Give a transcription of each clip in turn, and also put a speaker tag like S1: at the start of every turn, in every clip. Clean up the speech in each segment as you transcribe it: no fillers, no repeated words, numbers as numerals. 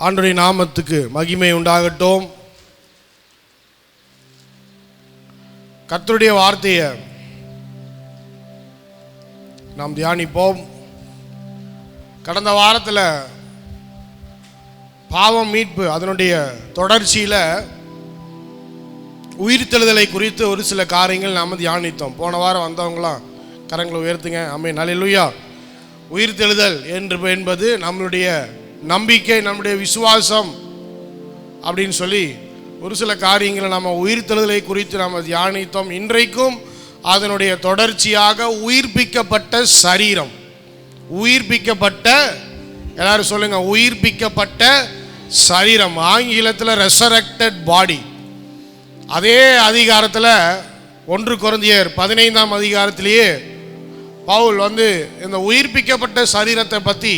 S1: ஆண்டவருடைய நாமத்துக்கு மகிமை உண்டாகட்டும். கர்த்தருடைய வார்த்தையை நாம் தியானிப்போம். கடந்த வாரத்தில் பாவம் மீட்பு அதனுடைய தொடர்ச்சியில் உயிர்த்தெழுதலை குறித்து ஒரு சில காரியங்கள் நாம் தியானித்தோம். போன வாரம் வந்தவங்களாம் கரங்களை உயர்த்துங்க. ஆமென், அல்லேலூயா. உயிர்த்தெழுதல் என்பது நம்மளுடைய நம்பிக்கை, நம்முடைய விசுவாசம் அப்படின்னு சொல்லி ஒரு சில காரியங்களை நம்ம உயிர்த்தெழுதலை குறித்து நாம் தியானித்தோம். இன்றைக்கும் அதனுடைய தொடர்ச்சியாக உயிர்ப்பிக்கப்பட்ட சரீரம், உயிர்ப்பிக்கப்பட்ட, எல்லாரும் சொல்லுங்க, உயிர்ப்பிக்கப்பட்ட சரீரம், ஆங்கிலத்தில் ரெசரக்டட் பாடி. அதே அதிகாரத்தில் 1 கொரிந்தியர் 15ஆம் அதிகாரத்திலேயே பவுல் இந்த உயிர்ப்பிக்கப்பட்ட சரீரத்தை பற்றி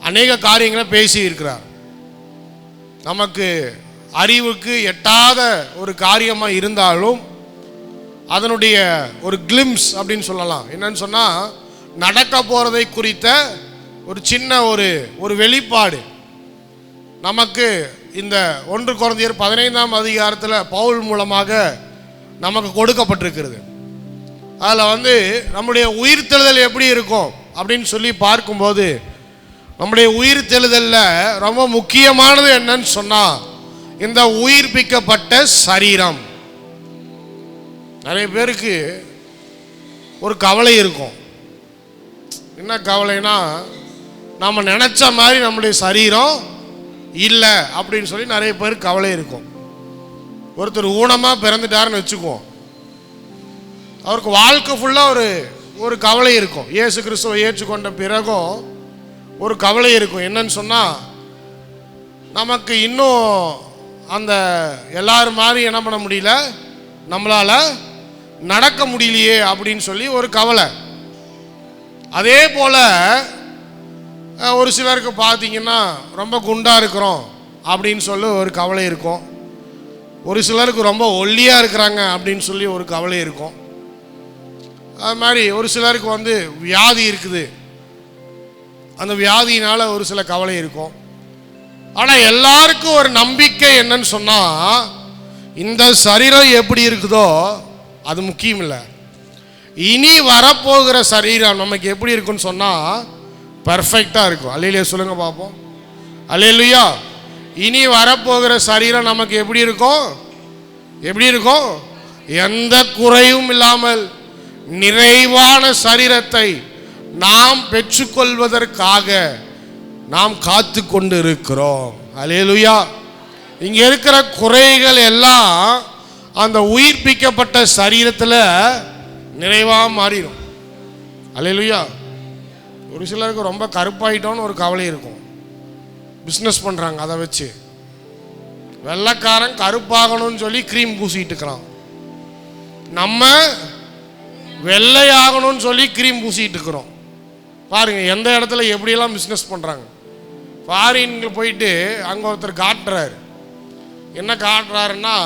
S1: அநேக காரியங்களை பேசி இருக்கிறார். நமக்கு அறிவுக்கு எட்டாத ஒரு காரியமாக இருந்தாலும் அதனுடைய ஒரு கிளிம்ஸ் அப்படின்னு சொல்லலாம். என்னன்னு சொன்னால், நடக்க போகிறதை குறித்த ஒரு சின்ன ஒரு வெளிப்பாடு நமக்கு இந்த 1 கொரிந்தியர் 15ஆம் அதிகாரத்தில் பவுல் மூலமாக நமக்கு கொடுக்கப்பட்டிருக்கிறது. அதில் நம்முடைய உயிர்த்தெழுதல் எப்படி இருக்கும் அப்படின்னு சொல்லி பார்க்கும்போது, நம்முடைய உயிர்த்தெழுதலில் ரொம்ப முக்கியமானது என்னன்னு சொன்னால், இந்த உயிர்ப்பிக்கப்பட்ட சரீரம். நிறைய பேருக்கு ஒரு கவலை இருக்கும். என்ன கவலைனா, நம்ம நினச்ச மாதிரி நம்முடைய சரீரம் இல்லை அப்படின்னு சொல்லி நிறைய பேருக்கு கவலை இருக்கும். ஒருத்தர் ஊனமாக பிறந்துட்டாருன்னு வச்சுக்குவோம், அவருக்கு வாழ்க்கை ஃபுல்லாக ஒரு கவலை இருக்கும். இயேசு கிறிஸ்துவை ஏற்றுக்கொண்ட பிறகும் ஒரு கவலை இருக்கும். என்னன்னு சொன்னால், நமக்கு இன்னும் அந்த எல்லாரும் மாதிரி என்ன பண்ண முடியல, நம்மளால் நடக்க முடியலையே அப்படின்னு சொல்லி ஒரு கவலை. அதே போல் ஒரு சிலருக்கு பார்த்தீங்கன்னா ரொம்ப குண்டாக இருக்கிறோம் அப்படின்னு சொல்லி ஒரு கவலை இருக்கும். ஒரு சிலருக்கு ரொம்ப ஒல்லியாக இருக்கிறாங்க அப்படின்னு சொல்லி ஒரு கவலை இருக்கும். அது மாதிரி ஒரு சிலருக்கு வியாதி இருக்குது, அந்த வியாதியினால் ஒரு சில கவலை இருக்கும். ஆனால் எல்லாருக்கும் ஒரு நம்பிக்கை என்னன்னு சொன்னால், இந்த சரீரம் எப்படி இருக்குதோ அது முக்கியம் இல்லை, இனி வரப்போகிற சரீரம் நமக்கு எப்படி இருக்குன்னு சொன்னால் பர்ஃபெக்டாக இருக்கும். அல்லேலூயா சொல்லுங்க பார்ப்போம். அல்லேலூயா. இனி வரப்போகிற சரீரம் நமக்கு எப்படி இருக்கும்? எப்படி இருக்கும்? எந்த குறையும் இல்லாமல் நிறைவான சரீரத்தை நாம் பெற்றுக்கொள்வதற்காக நாம் காத்து கொண்டு இருக்கிறோம். அல்லேலூயா. இங்கே இருக்கிற குறைகள் எல்லாம் அந்த உயிர்ப்பிக்கப்பட்ட சரீரத்தில் நிறைவாக மாறிடும். அல்லேலூயா. ஒரு சிலருக்கு ரொம்ப கருப்பாயிட்டோன்னு ஒரு கவலை இருக்கும். பிஸ்னஸ் பண்ணுறாங்க, அதை வச்சு வெள்ளைக்காரன் கருப்பாகணும்னு சொல்லி க்ரீம் பூசிட்டு இருக்கிறான். நம்ம வெள்ளையாகணும்னு சொல்லி க்ரீம் பூசிட்டு இருக்கிறோம். பாருங்க எந்த இடத்துல எப்படியெல்லாம் பிஸ்னஸ் பண்ணுறாங்க. ஃபாரின்ல போயிட்டு அங்கே ஒருத்தர் காட்டுறாரு. என்ன காட்டுறாருன்னா,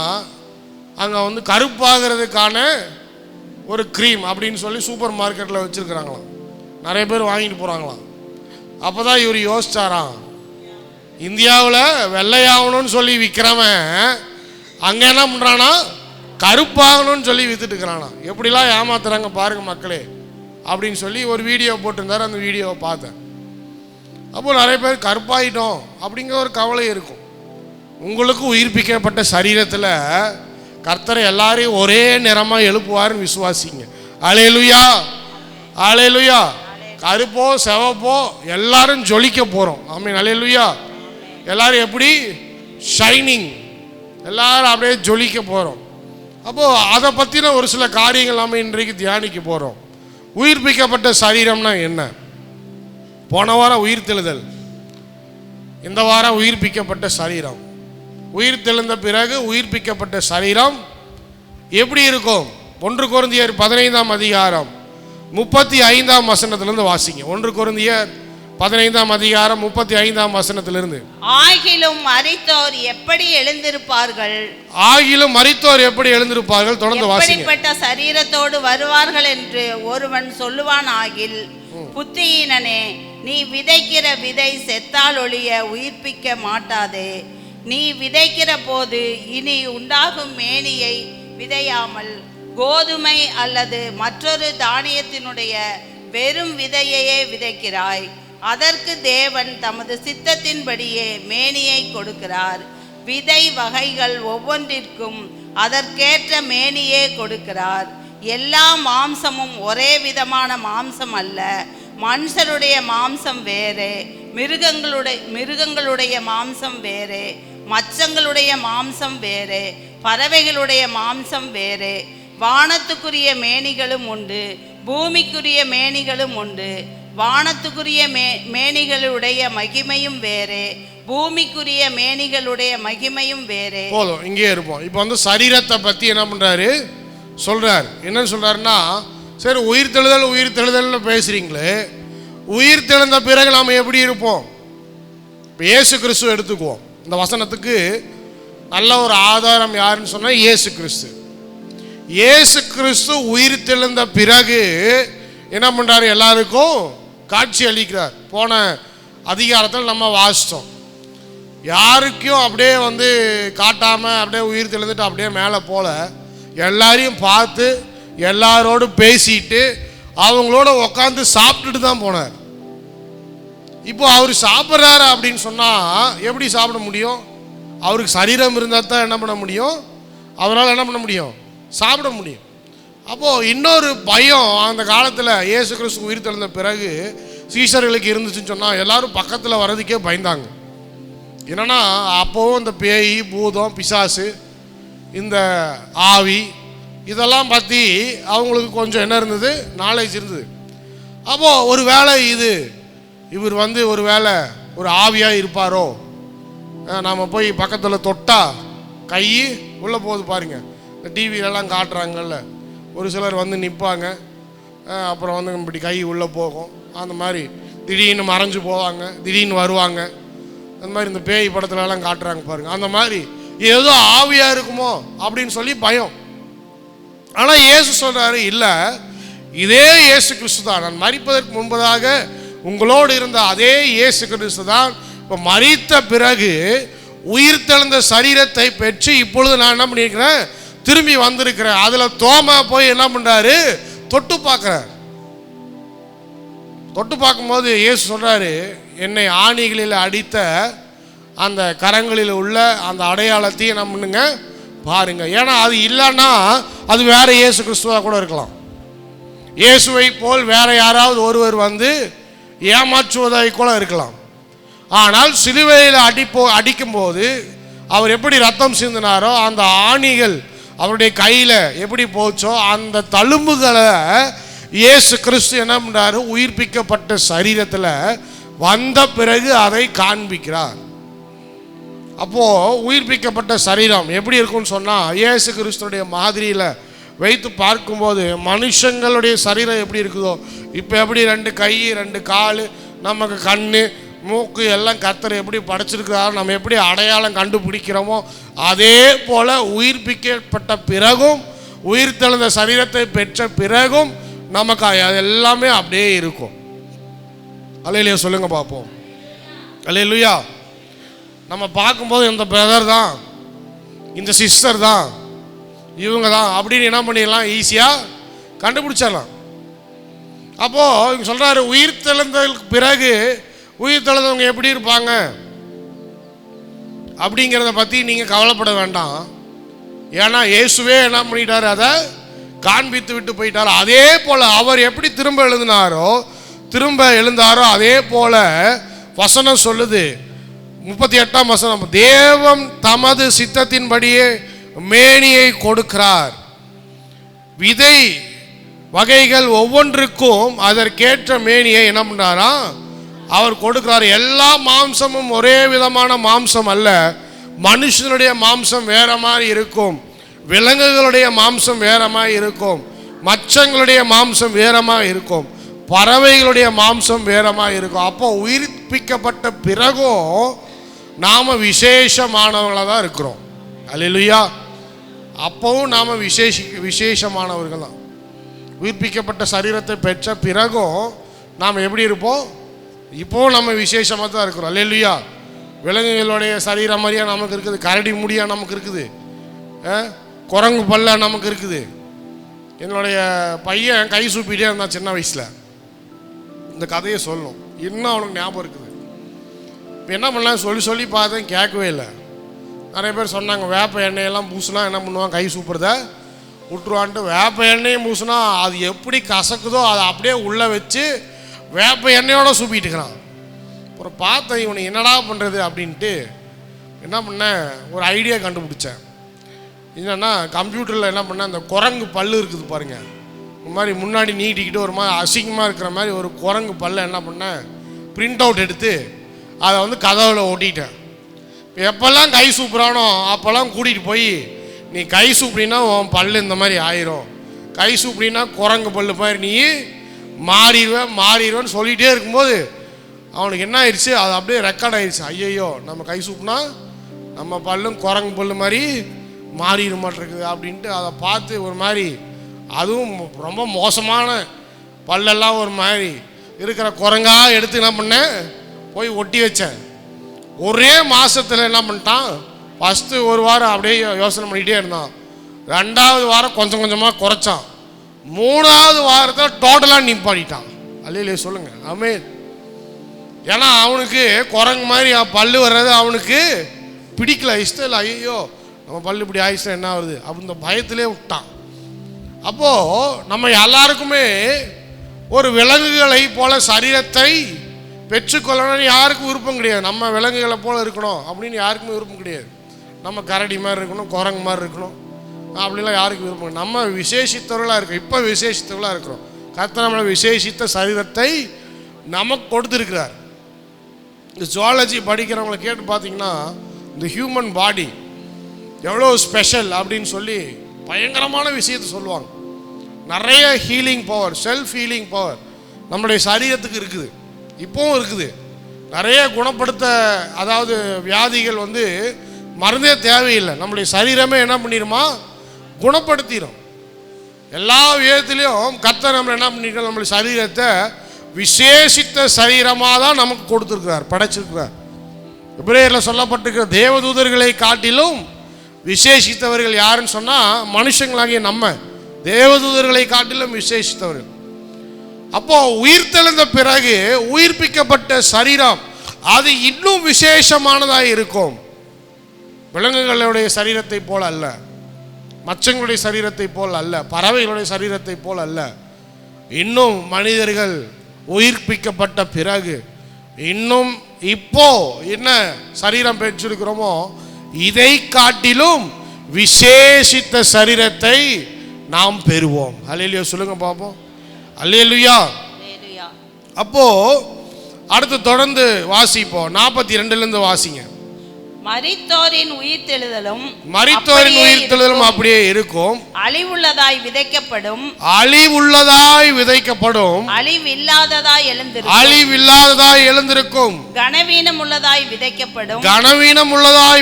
S1: அங்கே கருப்பாகிறதுக்கான ஒரு க்ரீம் அப்படின்னு சொல்லி சூப்பர் மார்க்கெட்டில் வச்சுருக்குறாங்களாம். நிறைய பேர் வாங்கிட்டு போகிறாங்களாம். அப்போ தான் இவர் யோசிச்சாராம், இந்தியாவில் வெள்ளையாகணும்னு சொல்லி விற்கிறவன் அங்கே என்ன பண்ணுறானா, கருப்பாகணும்னு சொல்லி விற்றுட்டு இருக்கிறானா. எப்படிலாம் ஏமாத்துறாங்க பாருங்க மக்களே அப்படின்னு சொல்லி ஒரு வீடியோ போட்டிருந்தார். அந்த வீடியோவை பார்த்தேன். அப்போது நிறைய பேர் கருப்பாயிட்டோம் அப்படிங்கிற ஒரு கவலை இருக்கும். உங்களுக்கு உயிர்ப்பிக்கப்பட்ட சரீரத்தில் கர்த்தரை எல்லாரையும் ஒரே நிறமாக எழுப்புவாருன்னு விசுவாசிங்க. அல்லேலூயா, அல்லேலூயா. கருப்போ செவப்போ எல்லாரும் ஜொலிக்க போகிறோம். ஆமென், அல்லேலூயா. எல்லாரும் எப்படி ஷைனிங், எல்லாரும் அப்படியே ஜொலிக்க போகிறோம். அப்போது அதை பற்றின ஒரு சில காரியங்கள் நாம் இன்றைக்கு தியானிக்க போகிறோம். உயிர்ப்பிக்கப்பட்ட சரீரம்னா என்ன? போன வாரம் உயிர்த்தெழுதல், இந்த வாரம் உயிர்ப்பிக்கப்பட்ட சரீரம். உயிர்த்தெழுந்த பிறகு உயிர்ப்பிக்கப்பட்ட சரீரம் எப்படி இருக்கும்? 1 கொரிந்தியர் 15ஆம் அதிகாரம் 35ஆம் வசனத்திலிருந்து வாசிங்க. 1 கொரிந்தியர் 15ஆம் அதிகாரம் 35ஆம் வசனத்திலிருந்து.
S2: ஆகிலும் மரித்தோர் எப்படி எழுந்திருப்பார்கள்?
S1: ஆகிலும் மரித்தோர் எப்படி எழுந்திருப்பார்கள்? தொடர்ந்து வாசிங்க.
S2: எப்படிப்பட்ட சரீரத்தோடு வருவார்கள் என்று ஒருவன் சொல்லுவான் ஆகில், புத்தியீனனே, நீ விதைக்கிற விதை செத்தால் ஒழிய உயிர்ப்பிக்க மாட்டாதே. நீ விதைக்கிற போது இனி உண்டாகும் மேனியை விதையாமல் கோதுமை அல்லது மற்றொரு தானியத்தினுடைய வெறும் விதையையே விதைக்கிறாய். அதற்கு தேவன் தமது சித்தத்தின்படியே மேனியை கொடுக்கிறார். விதை வகைகள் ஒவ்வொன்றிற்கும் அதற்கேற்ற மேனியே கொடுக்கிறார். எல்லா மாம்சமும் ஒரே விதமான மாம்சம் அல்ல. மனுஷருடைய மாம்சம் வேறே, மிருகங்களுடைய மாம்சம் வேறே, மச்சங்களுடைய மாம்சம் வேறே, பறவைகளுடைய மாம்சம் வேறே. வானத்துக்குரிய மேனிகளும் உண்டு, பூமிக்குரிய மேனிகளும் உண்டு. வானத்துக்குரிய மேனிகளுடைய மகிமையும் வேறே, பூமிக்குரிய மேனிகளுடைய மகிமையும் வேறே.
S1: போதும், இங்கே இருப்போம். இப்போ வந்து சரீரத்தை பற்றி என்ன பண்ணுறாரு சொல்கிறார். என்னன்னு சொல்கிறாருன்னா, சரி உயிர் தெழுதல்னு பேசுகிறீங்களே, உயிர் தெழுந்த பிறகு நாம் எப்படி இருப்போம்? இப்போ இயேசு கிறிஸ்துவ எடுத்துக்குவோம். இந்த வசனத்துக்கு நல்ல ஒரு ஆதாரம் யாருன்னு சொன்னால் இயேசு கிறிஸ்து. இயேசு கிறிஸ்து உயிர் தெழுந்த பிறகு என்ன பண்ணுறாரு? எல்லாருக்கும் காட்சி அளிக்கிறார். போன அதிகாரத்தில் நம்ம வாசித்தோம். யாருக்கும் அப்படியே வந்து காட்டாமல் அப்படியே உயிர் தெழுந்துட்டு அப்படியே மேலே போல, எல்லாரையும் பார்த்து எல்லாரோடு பேசிட்டு அவங்களோட உட்காந்து சாப்பிட்டுட்டு தான் போனார். இப்போ அவர் சாப்பிட்றாரு அப்படின்னு சொன்னால் எப்படி சாப்பிட முடியும்? அவருக்கு சரீரம் இருந்தால் தான் என்ன பண்ண முடியும்? அவரால் என்ன பண்ண முடியும்? சாப்பிட முடியும். அப்போது இன்னொரு பயம் அந்த காலத்தில் இயேசு கிறிஸ்து உயிர் தெழுந்த பிறகு சீஷர்களுக்கு இருந்துச்சுன்னு சொன்னால் எல்லாரும் பக்கத்தில் வர்றதுக்கே பயந்தாங்க. என்னன்னா அப்போவும் இந்த பேய், பூதம், பிசாசு, இந்த ஆவி இதெல்லாம் பற்றி அவங்களுக்கு கொஞ்சம் என்ன இருந்தது? நாலேஜ் இருந்தது. அப்போது ஒரு வேளை இவர் வந்து ஒரு வேளை ஒரு ஆவியாக இருப்பாரோ, நாம் போய் பக்கத்தில் தொட்டா கை உள்ளே போகுது பாருங்க, இந்த டிவிலெலாம் காட்டுறாங்கல்ல, ஒரு சிலர் வந்து நிற்பாங்க, அப்புறம் வந்து இப்படி கை உள்ளே போகும், அந்த மாதிரி திடீர்னு மறைஞ்சு போவாங்க, திடீர்னு வருவாங்க. அந்த மாதிரி இந்த பேய் படத்துலலாம் காட்டுறாங்க பாருங்கள். அந்த மாதிரி ஏதோ ஆவியாக இருக்குமோ அப்படின்னு சொல்லி பயம். ஆனால் இயேசு சொல்கிறாரு, இல்லை, இதே இயேசு கிறிஸ்து தான். நான் மரிப்பதற்கு முன்பதாக உங்களோடு இருந்த அதே இயேசு கிறிஸ்து தான் இப்போ மரித்த பிறகு உயிர் தெழுந்த சரீரத்தை பெற்று இப்பொழுது நான் என்ன பண்ணியிருக்கிறேன்? திரும்பி வந்திருக்கிறேன். அதில் தோமா போய் என்ன பண்ணுறாரு? தொட்டு பார்க்குறார். தொட்டு பார்க்கும்போது இயேசு சொல்கிறாரு, என்னை ஆணிகளில் அடித்த அந்த கரங்களில் உள்ள அந்த அடையாளத்தையும் என்ன பண்ணுங்க பாருங்க. ஏன்னா அது இல்லைன்னா அது வேற இயேசு கிறிஸ்துவாக கூட இருக்கலாம். இயேசுவை போல் வேற யாராவது ஒருவர் வந்து ஏமாற்றுவதை கூட இருக்கலாம். ஆனால் சிலுவையில் அடிக்கும்போது அவர் எப்படி ரத்தம் சிந்தினாரோ, அந்த ஆணிகள் அவருடைய கையில் எப்படி போச்சோ, அந்த தழும்புகளை இயேசு கிறிஸ்து என்ன பண்ணுறாரு? உயிர்ப்பிக்கப்பட்ட சரீரத்தில் வந்த பிறகு அதை காண்பிக்கிறார். அப்போது உயிர்ப்பிக்கப்பட்ட சரீரம் எப்படி இருக்குன்னு சொன்னால், இயேசு கிறிஸ்துடைய மாதிரியில் வைத்து பார்க்கும்போது மனுஷங்களுடைய சரீரம் எப்படி இருக்குதோ, இப்போ எப்படி 2 கை 2 கால், நமக்கு கண் மூக்கு எல்லாம் கர்த்தர் எப்படி படைச்சிருக்கிறாரோ, நம்ம எப்படி அடையாளம் கண்டுபிடிக்கிறோமோ, அதே போல் உயிர்ப்பிக்கப்பட்ட பிறகும் உயிர் தெழுந்த சரீரத்தை பெற்ற பிறகும் நமக்கு அது எல்லாமே அப்படியே இருக்கும். அல்லேலூயா சொல்லுங்க பார்ப்போம். அல்லேலூயா. நம்ம பார்க்கும்போது இந்த பிரதர் தான், இந்த சிஸ்டர் தான், இவங்க தான் அப்படின்னு என்ன பண்ணிடலாம்? ஈஸியாக கண்டுபிடிச்சிடலாம். அப்போது இவங்க சொல்கிறாரு, உயிர் தெழுந்ததுக்கு பிறகு உயிர் தெழுந்தவங்க எப்படி இருப்பாங்க அப்படிங்கிறத பற்றி நீங்கள் கவலைப்பட வேண்டாம். ஏன்னா இயேசுவே என்ன பண்ணிட்டார்? அதை காண்பித்து விட்டு போயிட்டார். அதே போல் அவர் எப்படி திரும்ப எழுந்தாரோ அதே போல் வசனம் சொல்லுது. 38ஆம் வசனம், தேவன் தமது சித்தத்தின்படியே மேனியை கொடுக்கிறார். விதை வகைகள் ஒவ்வொன்றுக்கும் அதற்கேற்ற மேனியை என்ன பண்ணாரா? அவர் கொடுக்கிறார். எல்லா மாம்சமும் ஒரே விதமான மாம்சம் அல்ல. மனுஷனுடைய மாம்சம் வேற மாதிரி இருக்கும், விலங்குகளுடைய மாம்சம் வேற மாதிரி இருக்கும், மச்சங்களுடைய மாம்சம் வேற மாதிரி இருக்கும், பறவைகளுடைய மாம்சம் வேற மாதிரி இருக்கும். அப்போ உயிர்ப்பிக்கப்பட்ட பிறகும் நாம் விசேஷமானவங்களாக தான் இருக்கிறோம். அல்லேலூயா. அப்போவும் நாம் விசேஷமானவர்கள் தான். உயிர்ப்பிக்கப்பட்ட சரீரத்தை பெற்ற பிறகும் நாம் எப்படி இருப்போம்? இப்போவும் நம்ம விசேஷமாக தான் இருக்கிறோம். அல்லேலூயா. விலங்குகளுடைய சரீரம் மாதிரியா நமக்கு இருக்குது, கரடி முடியா நமக்கு இருக்குது, குரங்கு பல்ல நமக்கு இருக்குது. என்னுடைய பையன் கை சூப்பிட்டே இருந்தான் சின்ன வயசில். இந்த கதையை சொல்லணும், இன்னும் அவனுக்கு ஞாபகம் இருக்குது. இப்போ என்ன பண்ணலாம் சொல்லி சொல்லி பார்த்தேன், கேட்கவே இல்லை. நிறைய பேர் சொன்னாங்க வேப்ப எண்ணெயெல்லாம் பூசினா என்ன பண்ணுவான், கை சூப்புறத விட்டுருவான்ட்டு. வேப்ப எண்ணெயை பூசினா அது எப்படி கசக்குதோ அதை அப்படியே உள்ளே வச்சு வேப்ப எண்ணெயோட சூப்பிட்டுக்கிறான். அப்புறம் பார்த்தேன் இவனை என்னடா பண்ணுறது அப்படின்ட்டு என்ன பண்ணேன், ஒரு ஐடியா கண்டுபிடிச்சேன். என்னென்னா கம்ப்யூட்டரில் என்ன பண்ணேன், அந்த குரங்கு பல் இருக்குது பாருங்கள், இந்த மாதிரி முன்னாடி நீட்டிக்கிட்டு ஒரு மாதிரி அசிங்கமாக இருக்கிற மாதிரி ஒரு குரங்கு பல்ல என்ன பண்ணேன், பிரிண்ட் அவுட் எடுத்து அதை வந்து கதவில் ஒட்டிட்டேன். இப்போ எப்போல்லாம் கை சூப்புறானோ அப்போல்லாம் கூட்டிகிட்டு போய் நீ கை சூப்பினா உன் பல் இந்த மாதிரி ஆயிரும், கை சூப்பினா குரங்கு பல்லு மாதிரி நீ மாறிடுவேன்னு சொல்லிகிட்டே இருக்கும்போது அவனுக்கு என்ன ஆயிடுச்சு, அது அப்படியே ரெக்கார்ட் ஆயிடுச்சு. ஐயையோ நம்ம கை சூப்புனா நம்ம பல்லும் குரங்கு பல்லு மாதிரி மாறிட மாட்டிருக்குது அப்படின்ட்டு அதை பார்த்து ஒரு மாதிரி, அதுவும் ரொம்ப மோசமான பல்லெல்லாம் ஒரு மாதிரி இருக்கிற குரங்கா எடுத்து என்ன பண்ணேன், போய் ஒட்டி வச்சேன். ஒரே மாதத்தில் என்ன பண்ணிட்டான், ஃபஸ்ட்டு ஒரு வாரம் அப்படியே யோசனை பண்ணிகிட்டே இருந்தான், 2வது வாரம் கொஞ்சம் கொஞ்சமாக குறைச்சான், 3வது வாரத்தில் டோட்டலாக நிப்பாட்டிட்டான். அல்லையிலே சொல்லுங்கள் ஆமென். ஏன்னா அவனுக்கு குரங்கு மாதிரி பல்லு வர்றது அவனுக்கு பிடிக்கல, இஷ்டம் இல்லை. ஐயோ நம்ம பல்லு இப்படி ஆயிடுச்சுன்னா என்ன ஆகுது அப்படின்னு பயத்திலே விட்டான். அப்போது நம்ம எல்லாருக்குமே ஒரு விலங்குகளை போல சரீரத்தை பெற்றுக்கொள்ளணும்னு யாருக்கும் விருப்பம் கிடையாது. நம்ம விலங்குகளை போல் இருக்கணும் அப்படின்னு யாருக்குமே விருப்பம் கிடையாது. நம்ம கரடி மாதிரி இருக்கணும், குரங்கு மாதிரி இருக்கணும் அப்படிலாம் யாருக்கும் விருப்பம். நம்ம விசேஷித்தவர்களாக இருக்கோம், இப்போ விசேஷித்தவர்களாக இருக்கிறோம். கர்த்தர் நம்மளை விசேஷித்த சரீரத்தை நமக்கு கொடுத்துருக்கிறார். இந்த ஜுவாலஜி படிக்கிறவங்களை கேட்டு பார்த்தீங்கன்னா இந்த ஹியூமன் பாடி எவ்வளோ ஸ்பெஷல் அப்படின்னு சொல்லி பயங்கரமான விஷயத்தை சொல்லுவாங்க. நிறைய healing power, self healing power நம்முடைய சரீரத்துக்கு இருக்குது, இப்போவும் இருக்குது. நிறைய குணப்படுத்த, அதாவது வியாதிகள் வந்து மருந்தே தேவையில்லை, நம்முடைய சரீரமே என்ன பண்ணிடுமா, குணப்படுத்திடும். எல்லா விதத்திலையும் கர்த்தர் நம்ம என்ன பண்ணிருக்கோம், நம்மளுடைய சரீரத்தை விசேஷித்த சரீரமாக தான் நமக்கு கொடுத்துருக்கிறார், படைச்சிருக்கிறார். எபிரேயரில் சொல்லப்பட்டிருக்கிற தேவதூதர்களை காட்டிலும் விசேஷித்தவர்கள் யாருன்னு சொன்னால் மனுஷங்களாகிய நம்ம தேவதூதர்களை காட்டிலும் விசேஷித்தவர்கள். அப்போ உயிர்த்தெழுந்த பிறகு உயிர்ப்பிக்கப்பட்ட சரீரம் அது இன்னும் விசேஷமானதாக இருக்கும். விலங்குகளுடைய சரீரத்தை போல் அல்ல, மச்சங்களுடைய சரீரத்தை போல் அல்ல, பறவைகளுடைய சரீரத்தை போல் அல்ல. இன்னும் மனிதர்கள் உயிர்ப்பிக்கப்பட்ட பிறகு இன்னும் இப்போ என்ன சரீரம் பெற்றிருக்கிறோமோ இதை காட்டிலும் விசேஷித்த சரீரத்தை நாம் பெறுவோம். அல்லேலூயா சொல்லுங்க பாப்போம். அல்லேலூயா. அப்போ அடுத்து தொடர்ந்து வாசிப்போம். 42 வாசிங்க.
S2: மரித்தோரின் உயிர்த்தெழுதலும்
S1: அப்படியே இருக்கும்.
S2: அழிவுள்ளதாய் விதைக்கப்படும், அழிவில்லாததாய் எழுந்திருக்கும். கனவீனம் உள்ளதாய்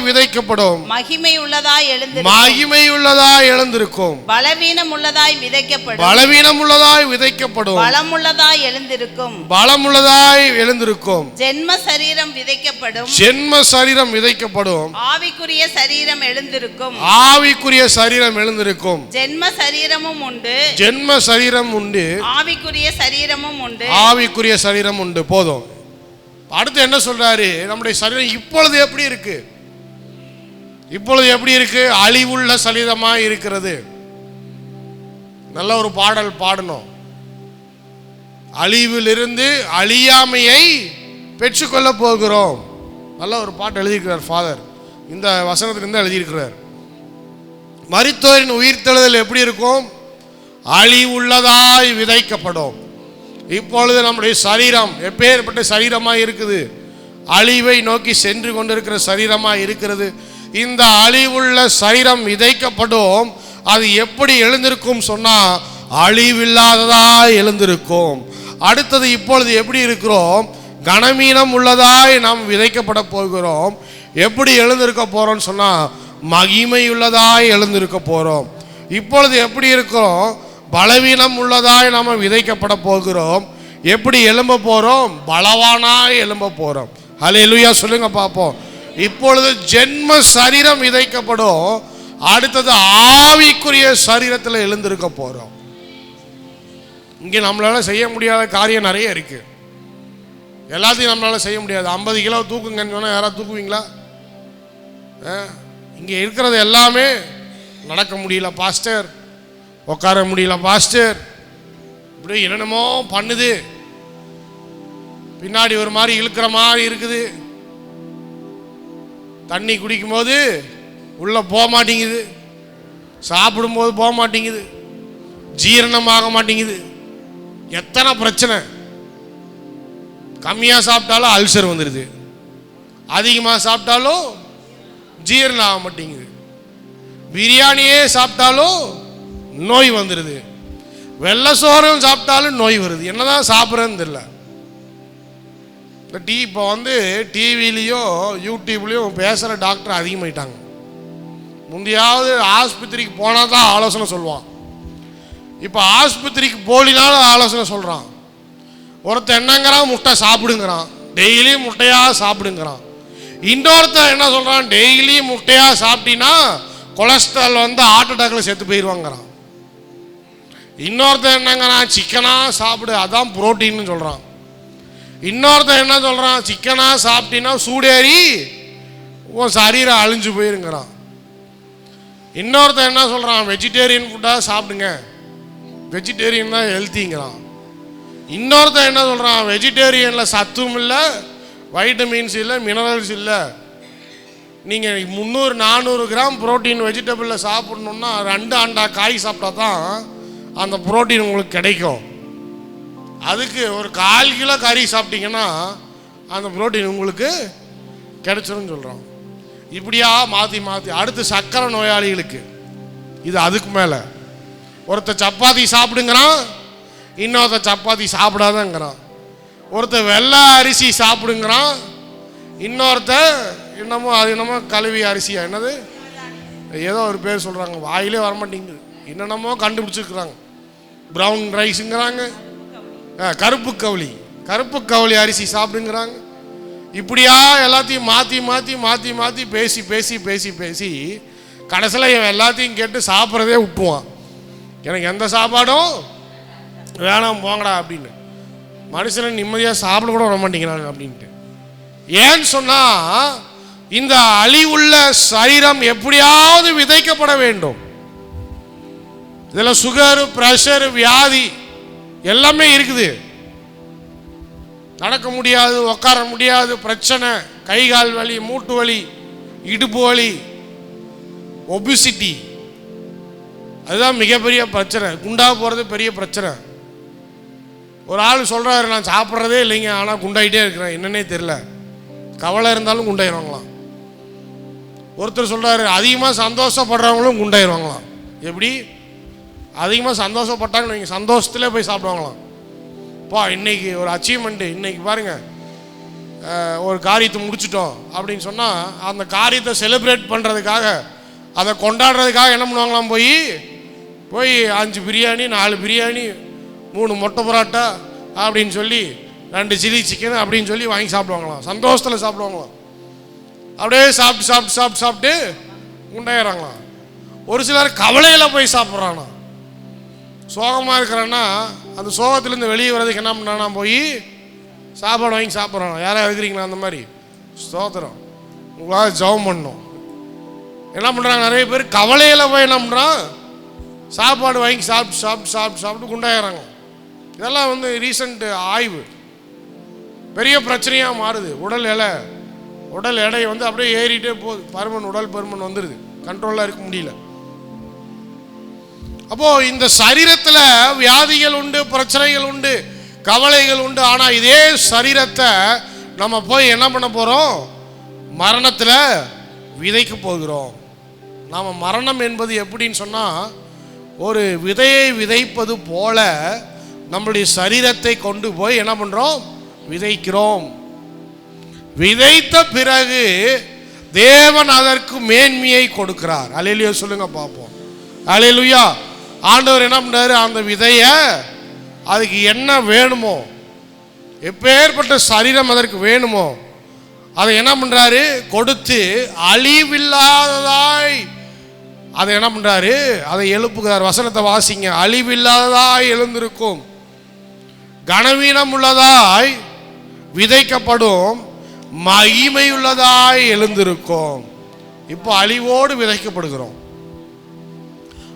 S2: விதைக்கப்படும், மகிமை உள்ளதாய் எழுந்திருக்கும். பலவீனம் உள்ளதாய் விதைக்கப்படும், பலமுள்ளதாய் எழுந்திருக்கும். ஜென்ம சரீரம் விதைக்கப்படும், ஆவிக்குரிய சரீரம் எழுந்திருக்கும். ஜென்ம சரீரமும் உண்டு, ஆவிக்குரிய சரீரமும் உண்டு. போதும். அடுத்து என்ன சொல்றாரு, நம்முடைய சரீரம் இப்பொழுது எப்படி இருக்கு, அழிவுள்ள சரீரமாய் இருக்கிறது. நல்ல ஒரு பாடல் பாடணும். அழிவிலிருந்து அழியாமையை பெற்றுக்கொள்ள போகிறோம். நல்ல ஒரு பாட்டு எழுதியிருக்கிறார் ஃபாதர், இந்த வசனத்திலிருந்து எழுதியிருக்கிறார். மரித்தோரின் உயிர்த்தெழுதல் எப்படி இருக்கும், அழிவுள்ளதாய் விதைக்கப்படும். இப்பொழுது நம்முடைய சரீரம் எப்பேற்பட்ட சரீரமாக இருக்குது, அழிவை நோக்கி சென்று கொண்டிருக்கிற சரீரமாக இருக்கிறது. இந்த அழிவுள்ள சரீரம் விதைக்கப்படும். அது எப்படி எழுந்திருக்கும் சொன்னால் அழிவில்லாததாய் எழுந்திருக்கும். அடுத்தது இப்பொழுது எப்படி இருக்கிறோம், கனமீனம் உள்ளதாய் நாம் விதைக்கப்பட போகிறோம். எப்படி எழுந்திருக்க போகிறோம்னு சொன்னால் மகிமை உள்ளதாய் எழுந்திருக்க போகிறோம். இப்பொழுது எப்படி இருக்கிறோம், பலவீனம் உள்ளதாய் நாம் விதைக்கப்பட போகிறோம். எப்படி எழும்ப போறோம்? பலவானாய் எழும்ப போறோம். ஹல்லேலூயா சொல்லுங்க பாப்போம். இப்பொழுது ஜென்ம சரீரம் விதைக்கப்படும், அடுத்தது ஆவிக்குரிய சரீரத்தில் எழுந்திருக்க போறோம். இங்கே நம்மளால செய்ய முடியாத காரியம் நிறைய இருக்கு. எல்லாத்தையும் நம்மளால செய்ய முடியாது. 50 கிலோ தூக்குங்கன்னு சொன்னால் யாராவது தூக்குவீங்களா? இங்கே இருக்கிறது எல்லாமே நடக்க முடியல பாஸ்டர், உட்கார முடியல பாஸ்டர், இப்படி என்னென்னமோ பண்ணுது, பின்னாடி ஒரு மாதிரி இழுக்கிற மாதிரி இருக்குது, தண்ணி குடிக்கும் போது உள்ள போக மாட்டேங்குது, சாப்பிடும்போது போக மாட்டேங்குது, ஜீரணமாக மாட்டேங்குது, எத்தனை பிரச்சனை. கம்மியாக சாப்பிட்டாலும் அல்சர் வந்துடுது, அதிகமாக சாப்பிட்டாலும் ஜீரணம் ஆக மாட்டேங்குது, பிரியாணியே சாப்பிட்டாலும் நோய் வந்துடுது, வெள்ளை சோறும் சாப்பிட்டாலும் நோய் வருது. என்னதான் சாப்பிட்றதுன்னு தெரியல. இப்போ வந்து டிவிலையும் யூடியூப்லேயும் பேசுகிற டாக்டர் அதிகமாயிட்டாங்க. முந்தையாவது ஆஸ்பத்திரிக்கு போனால் தான் ஆலோசனை சொல்லுவான், இப்போ ஆஸ்பத்திரிக்கு போலினாலும் ஆலோசனை சொல்கிறான். ஒருத்தர் என்னங்கிறான், முட்டை சாப்பிடுங்கிறான், டெய்லியும் முட்டையாக சாப்பிடுங்கிறான். இன்னொருத்தர் என்ன சொல்கிறான், டெய்லியும் முட்டையாக சாப்பிட்டீங்கன்னா கொலஸ்ட்ரால் வந்து ஹார்ட் அட்டாக்ல செத்து போயிடுவாங்கிறான். இன்னொருத்தர் என்னங்கிறான், சிக்கனாக சாப்பிடு, அதான் புரோட்டீன்னு சொல்கிறான். இன்னொருத்தர் என்ன சொல்கிறான், சிக்கனாக சாப்பிட்டீங்கன்னா சூடேறி உன் சரீரம் அழிஞ்சு போயிருங்கிறான். இன்னொருத்தர் என்ன சொல்கிறான், வெஜிடேரியன் ஃபுட்டாக சாப்பிடுங்க, வெஜிடேரியன் தான் ஹெல்த்திங்கிறான். இன்னொருத்தர் என்ன சொல்கிறான், வெஜிடேரியனில் சத்தும் இல்லை, வைட்டமின்ஸ் இல்லை, மினரல்ஸ் இல்லை, நீங்கள் 300-400 கிராம் புரோட்டீன் வெஜிடபிளில் சாப்பிட்ணுன்னா 2 அண்டா காய் சாப்பிட்டா தான் அந்த புரோட்டீன் உங்களுக்கு கிடைக்கும். அதுக்கு ஒரு 1/4 கிலோ கறி சாப்பிட்டீங்கன்னா அந்த புரோட்டீன் உங்களுக்கு கிடைச்சிரும்னு சொல்கிறோம். இப்படியா மாற்றி மாற்றி. அடுத்து சர்க்கரை நோயாளிகளுக்கு இது அதுக்கு மேலே. ஒருத்தர் சப்பாத்தி சாப்பிடுங்கிறான், இன்னொருத்தர் சப்பாத்தி சாப்பிடாதங்கிறான். ஒருத்தர் வெள்ளை அரிசி சாப்பிடுங்கிறான், இன்னொருத்தர் என்னமோ அது என்னமோ கழுவி அரிசியா என்னது ஏதோ ஒரு பேர் சொல்கிறாங்க, வாயிலே வரமாட்டேங்குது, என்னென்னமோ கண்டுபிடிச்சிருக்கிறாங்க. ப்ரௌன் ரைஸுங்கிறாங்க, கருப்பு கவுளி, கருப்பு கவுளி அரிசி சாப்பிடுங்கிறாங்க. இப்படியா எல்லாத்தையும் மாற்றி மாற்றி மாற்றி மாற்றி பேசி பேசி பேசி பேசி கடைசியில் எல்லாத்தையும் கேட்டு சாப்பிட்றதே விட்டுவான். எனக்கு எந்த சாப்பாடும் வேணாம் போங்கடா அப்படின்னு. மனுஷனை நிம்மதியாக சாப்பிட கூட விட மாட்டேங்கிறாங்க அப்படின்ட்டு. ஏன்னு சொன்னால் இந்த அழிவுள்ள சரீரம் எப்படியாவது விதைக்கப்பட வேண்டும். இதில் சுகர், பிரஷர், வியாதி எல்லாமே இருக்குது. நடக்க முடியாது, உட்கார முடியாது, பிரச்சனை, கை கால் வலி, மூட்டு வலி, இடுப்பு வலி, ஒபிசிட்டி, அதுதான் மிகப்பெரிய பிரச்சனை. குண்டாக போகிறது பெரிய பிரச்சனை. ஒரு ஆள் சொல்கிறாரு, நான் சாப்பிட்றதே இல்லைங்க, ஆனால் குண்டாயிட்டே இருக்கிறேன், என்னன்னே தெரியல. கவலை இருந்தாலும் குண்டாயிருவாங்களாம். ஒருத்தர் சொல்கிறாரு, அதிகமாக சந்தோஷப்படுறவங்களும் குண்டாயிருவாங்களாம். எப்படி? அதிகமாக சந்தோஷப்பட்டாங்க, நீங்கள் சந்தோஷத்துலேயே போய் சாப்பிடுவாங்களாம். இப்போ இன்னைக்கு ஒரு அச்சீவ்மெண்ட்டு, இன்னைக்கு பாருங்கள் ஒரு காரியத்தை முடிச்சிட்டோம் அப்படின்னு சொன்னால் அந்த காரியத்தை செலிப்ரேட் பண்ணுறதுக்காக, அதை கொண்டாடுறதுக்காக என்ன பண்ணுவாங்களாம், போய் 5 பிரியாணி, 4 பிரியாணி, 3 முட்டை பரோட்டா அப்படின்னு சொல்லி 2 சில்லி சிக்கன் அப்படின்னு சொல்லி வாங்கி சாப்பிடுவாங்களாம். சந்தோஷத்தில் சாப்பிடுவாங்களாம். அப்படியே சாப்பிட்டு சாப்பிட்டு சாப்பிட்டு சாப்பிட்டு உண்டாயிறாங்களாம். ஒரு சிலர் கவலையில் போய் சாப்பிட்றானா, சோகமாக இருக்கிறான்னா அந்த சோகத்துலேருந்து வெளியே வர்றதுக்கு என்ன பண்ணானா, போய் சாப்பாடு வாங்கி சாப்பிட்றானா. யாராவது இருக்கிறீங்களா அந்த மாதிரி? ஸ்தோத்திரம். உங்களால் ஜெபம் பண்ணணும். என்ன பண்ணுறாங்க, நிறைய பேர் கவலையில் போய் என்ன பண்ணுறான், சாப்பாடு வாங்கி சாப்பிட்டு சாப்பிட்டு சாப்பிட்டு சாப்பிட்டு குண்டாயிறாங்க. இதெல்லாம் வந்து ரீசண்ட் ஆய்வு. பெரிய பிரச்சனையாக மாறுது. உடல் எடை வந்து அப்படியே ஏறிட்டே போகுது. உடல் பருமன் வந்துடுது, கண்ட்ரோலாக இருக்க முடியல. அப்போது இந்த சரீரத்தில் வியாதிகள் உண்டு, பிரச்சனைகள் உண்டு, கவலைகள் உண்டு. ஆனால் இதே சரீரத்தை நம்ம போய் என்ன பண்ண போகிறோம், மரணத்தில் விதைக்க போகிறோம். நாம் மரணம் என்பது எப்படின்னு சொன்னால், ஒரு விதையை விதைப்பது போல நம்முடைய சரீரத்தை கொண்டு போய் என்ன பண்ணுறோம், விதைக்கிறோம். விதைத்த பிறகு தேவன் அதற்கு மேன்மையை கொடுக்கிறார். அல்லேலூயா சொல்லுங்க பார்ப்போம். அல்லேலூயா. ஆண்டவர் என்ன பண்ணுறாரு, அந்த விதையை அதுக்கு என்ன வேணுமோ எப்பேற்பட்ட சரீரம் அதற்கு வேணுமோ அதை என்ன பண்றாரு? கொடுத்து அழிவில்லாததாய் அதை என்ன பண்றாரு? அதை எழுப்புகிறார். வசனத்தை வாசிங்க. அழிவில்லாததாய் எழுந்திருக்கும், கனவீனம் உள்ளதாய் விதைக்கப்படும், மகிமையுள்ளதாய் எழுந்திருக்கும். இப்போ அழிவோடு விதைக்கப்படுகிறோம்.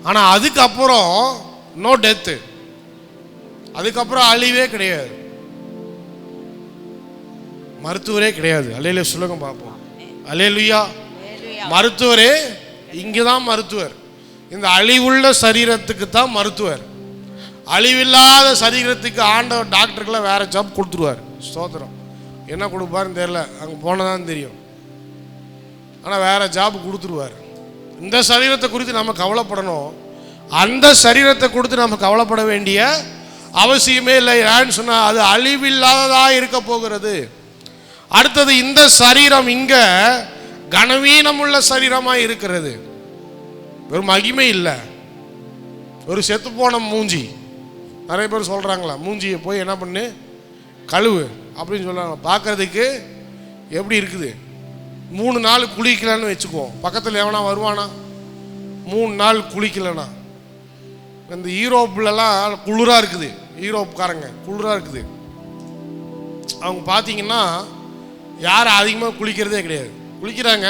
S2: ஆனா அதுக்கப்புறம் நோ டெத்து, அதுக்கப்புறம் அழிவே கிடையாது, மருத்துவரே கிடையாது. அல்லேலூயா சொல்லுங்க பார்ப்போம். அல்லேலூயா. மருத்துவரே இங்குதான் மருத்துவர். இந்த அழிவுள்ள சரீரத்துக்கு தான் மருத்துவர். அழிவில்லாத சரீரத்துக்கு ஆண்டவர் டாக்டருக்கெல்லாம் வேற ஜாப் கொடுத்துருவார். ஸ்தோத்திரம். என்ன கொடுப்பாருன்னு தெரியல, அங்கே போனதான் தெரியும். ஆனால் வேற ஜாப் கொடுத்துருவார். இந்த சரீரத்தை குறித்து நம்ம கவலைப்படணும், அந்த சரீரத்தை கொடுத்து நம்ம கவலைப்பட வேண்டிய அவசியமே இல்லை. ஏன்னு சொன்னால் அது அழிவில்லாததாக இருக்க போகிறது. அடுத்தது, இந்த சரீரம் இங்க கனவீனம் உள்ள சரீரமாக இருக்கிறது. ஒரு மகிமை இல்லை, ஒரு செத்து போன மூஞ்சி. நிறைய பேர் சொல்கிறாங்களா, மூஞ்சியை போய் என்ன பண்ணு, கழுவு அப்படின்னு சொல்கிறாங்க. பார்க்குறதுக்கு எப்படி இருக்குது? 3 நாள் குளிக்கலன்னு வச்சுக்குவோம், பக்கத்தில் எவனா வருவானா? 3 நாள் குளிக்கலனா. இந்த யூரோப்லலாம் குளிராக இருக்குது, யூரோப்காரங்க குளிராக இருக்குது. அவங்க பார்த்தீங்கன்னா யாரும் அதிகமாக குளிக்கிறதே கிடையாது. குளிக்கிறாங்க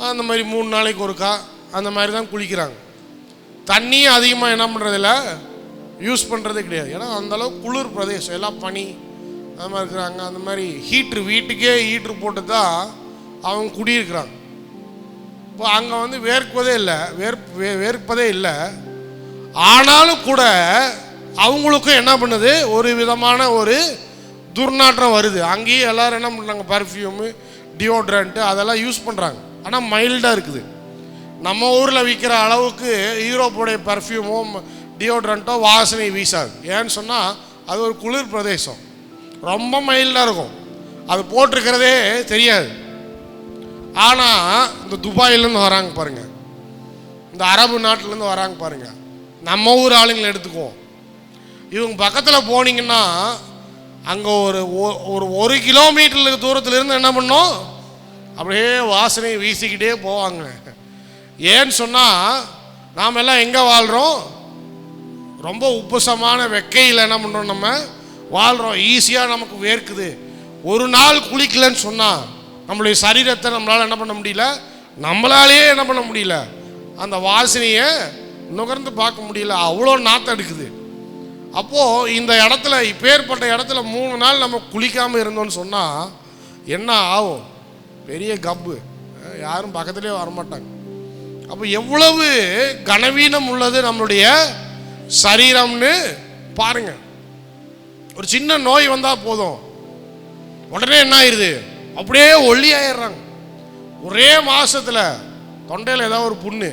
S2: அந்த மாதிரி 3 நாளைக்கு ஒருக்கா அந்த மாதிரி தான் குளிக்கிறாங்க. தண்ணியும் அதிகமாக என்ன பண்ணுறதில்ல, யூஸ் பண்ணுறதே கிடையாது. ஏன்னா அந்தளவுக்கு குளிர் பிரதேசம், எல்லாம் பனி அந்த மாதிரி இருக்கிறாங்க. அந்த மாதிரி ஹீட்ரு, வீட்டுக்கே ஹீட்ரு போட்டு தான் அவங்க குடியிருக்கிறாங்க. இப்போ அங்கே வந்து வேர்ப்பதே இல்லை, வேர்ப்பதே இல்லை. ஆனாலும் கூட அவங்களுக்கும் என்ன பண்ணுது, ஒரு விதமான ஒரு துர்நாற்றம் வருது. அங்கேயே எல்லோரும் என்ன பண்ணுறாங்க, பர்ஃப்யூமு, டியோட்ரண்ட்டு அதெல்லாம் யூஸ் பண்ணுறாங்க. ஆனால் மைல்டாக இருக்குது. நம்ம ஊரில் விற்கிற அளவுக்கு யூரோப்போடைய பர்ஃப்யூமோ டியோட்ரண்ட்டோ வாசனை வீசாது. ஏன்னு சொன்னால் அது ஒரு குளிர் பிரதேசம், ரொம்ப மைல்டாக இருக்கும், அது போட்டிருக்கிறதே தெரியாது. ஆனால் இந்த துபாயிலேருந்து வராங்க பாருங்கள், இந்த அரபு நாட்டிலேருந்து வராங்க பாருங்கள், நம்ம ஊர் ஆளுங்களை எடுத்துக்குவோம். இவங்க பக்கத்தில் போனீங்கன்னா அங்கே ஒரு கிலோமீட்டருக்கு தூரத்துலேருந்து என்ன பண்ணோம், அப்படியே வாசனை வீசிக்கிட்டே போவாங்க. ஏன்னு சொன்னால் நாம் எல்லாம் எங்கே வாழ்கிறோம், ரொம்ப உப்புசமான வெக்கையில் என்ன பண்ணுறோம், நம்ம வாழ்கிறோம். ஈஸியாக நமக்கு வேர்க்குது. ஒரு நாள் குளிக்கலன்னு சொன்னால் நம்மளுடைய சரீரத்தை நம்மளால் என்ன பண்ண முடியல, நம்மளாலேயே என்ன பண்ண முடியல, அந்த வாசனையை நுகர்ந்து பார்க்க முடியல, அவ்வளோ நாற்றம் எடுக்குது. அப்போது இந்த இடத்துல, இப்பேற்பட்ட இடத்துல 3 நாள் நம்ம குளிக்காமல் இருந்தோம்னு சொன்னால் என்ன ஆகும்? பெரிய கப்பு, யாரும் பக்கத்துலேயே வரமாட்டாங்க. அப்போ எவ்வளவு கனவீனம் உள்ளது நம்மளுடைய சரீரம்னு பாருங்க. ஒரு சின்ன நோய் வந்தால் போதும், உடனே என்ன ஆயிடுது, அப்படியே ஒல்லி ஆயிடுறாங்க. ஒரே மாதத்தில் தொண்டையில் ஏதோ ஒரு புண்ணு,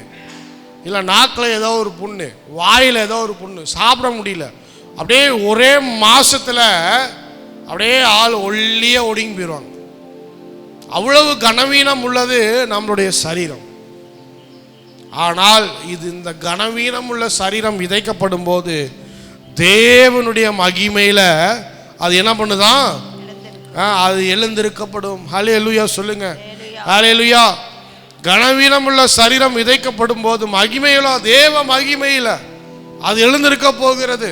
S2: இல்லை நாக்கில் ஏதோ ஒரு புண்ணு, வாயில் ஏதோ ஒரு புண்ணு, சாப்பிட முடியல, அப்படியே ஒரே மாதத்தில் அப்படியே ஆள் ஒல்லியாக ஒடுங்கி போயிடுவாங்க. அவ்வளவு கனவீனம் உள்ளது நம்மளுடைய சரீரம். ஆனால் இது, இந்த கனவீனம் உள்ள சரீரம் விதைக்கப்படும் போது தேவனுடைய மகிமையில் அது என்ன பண்ணுதான், அது எழுந்திருக்கப்படும். ஹல்லேலூயா சொல்லுங்க. ஹல்லேலூயா. கனவீனம் உள்ள சரீரம் விதைக்கப்படும் போது மகிமையில, தேவ மகிமையில் அது எழுந்திருக்க போகிறது.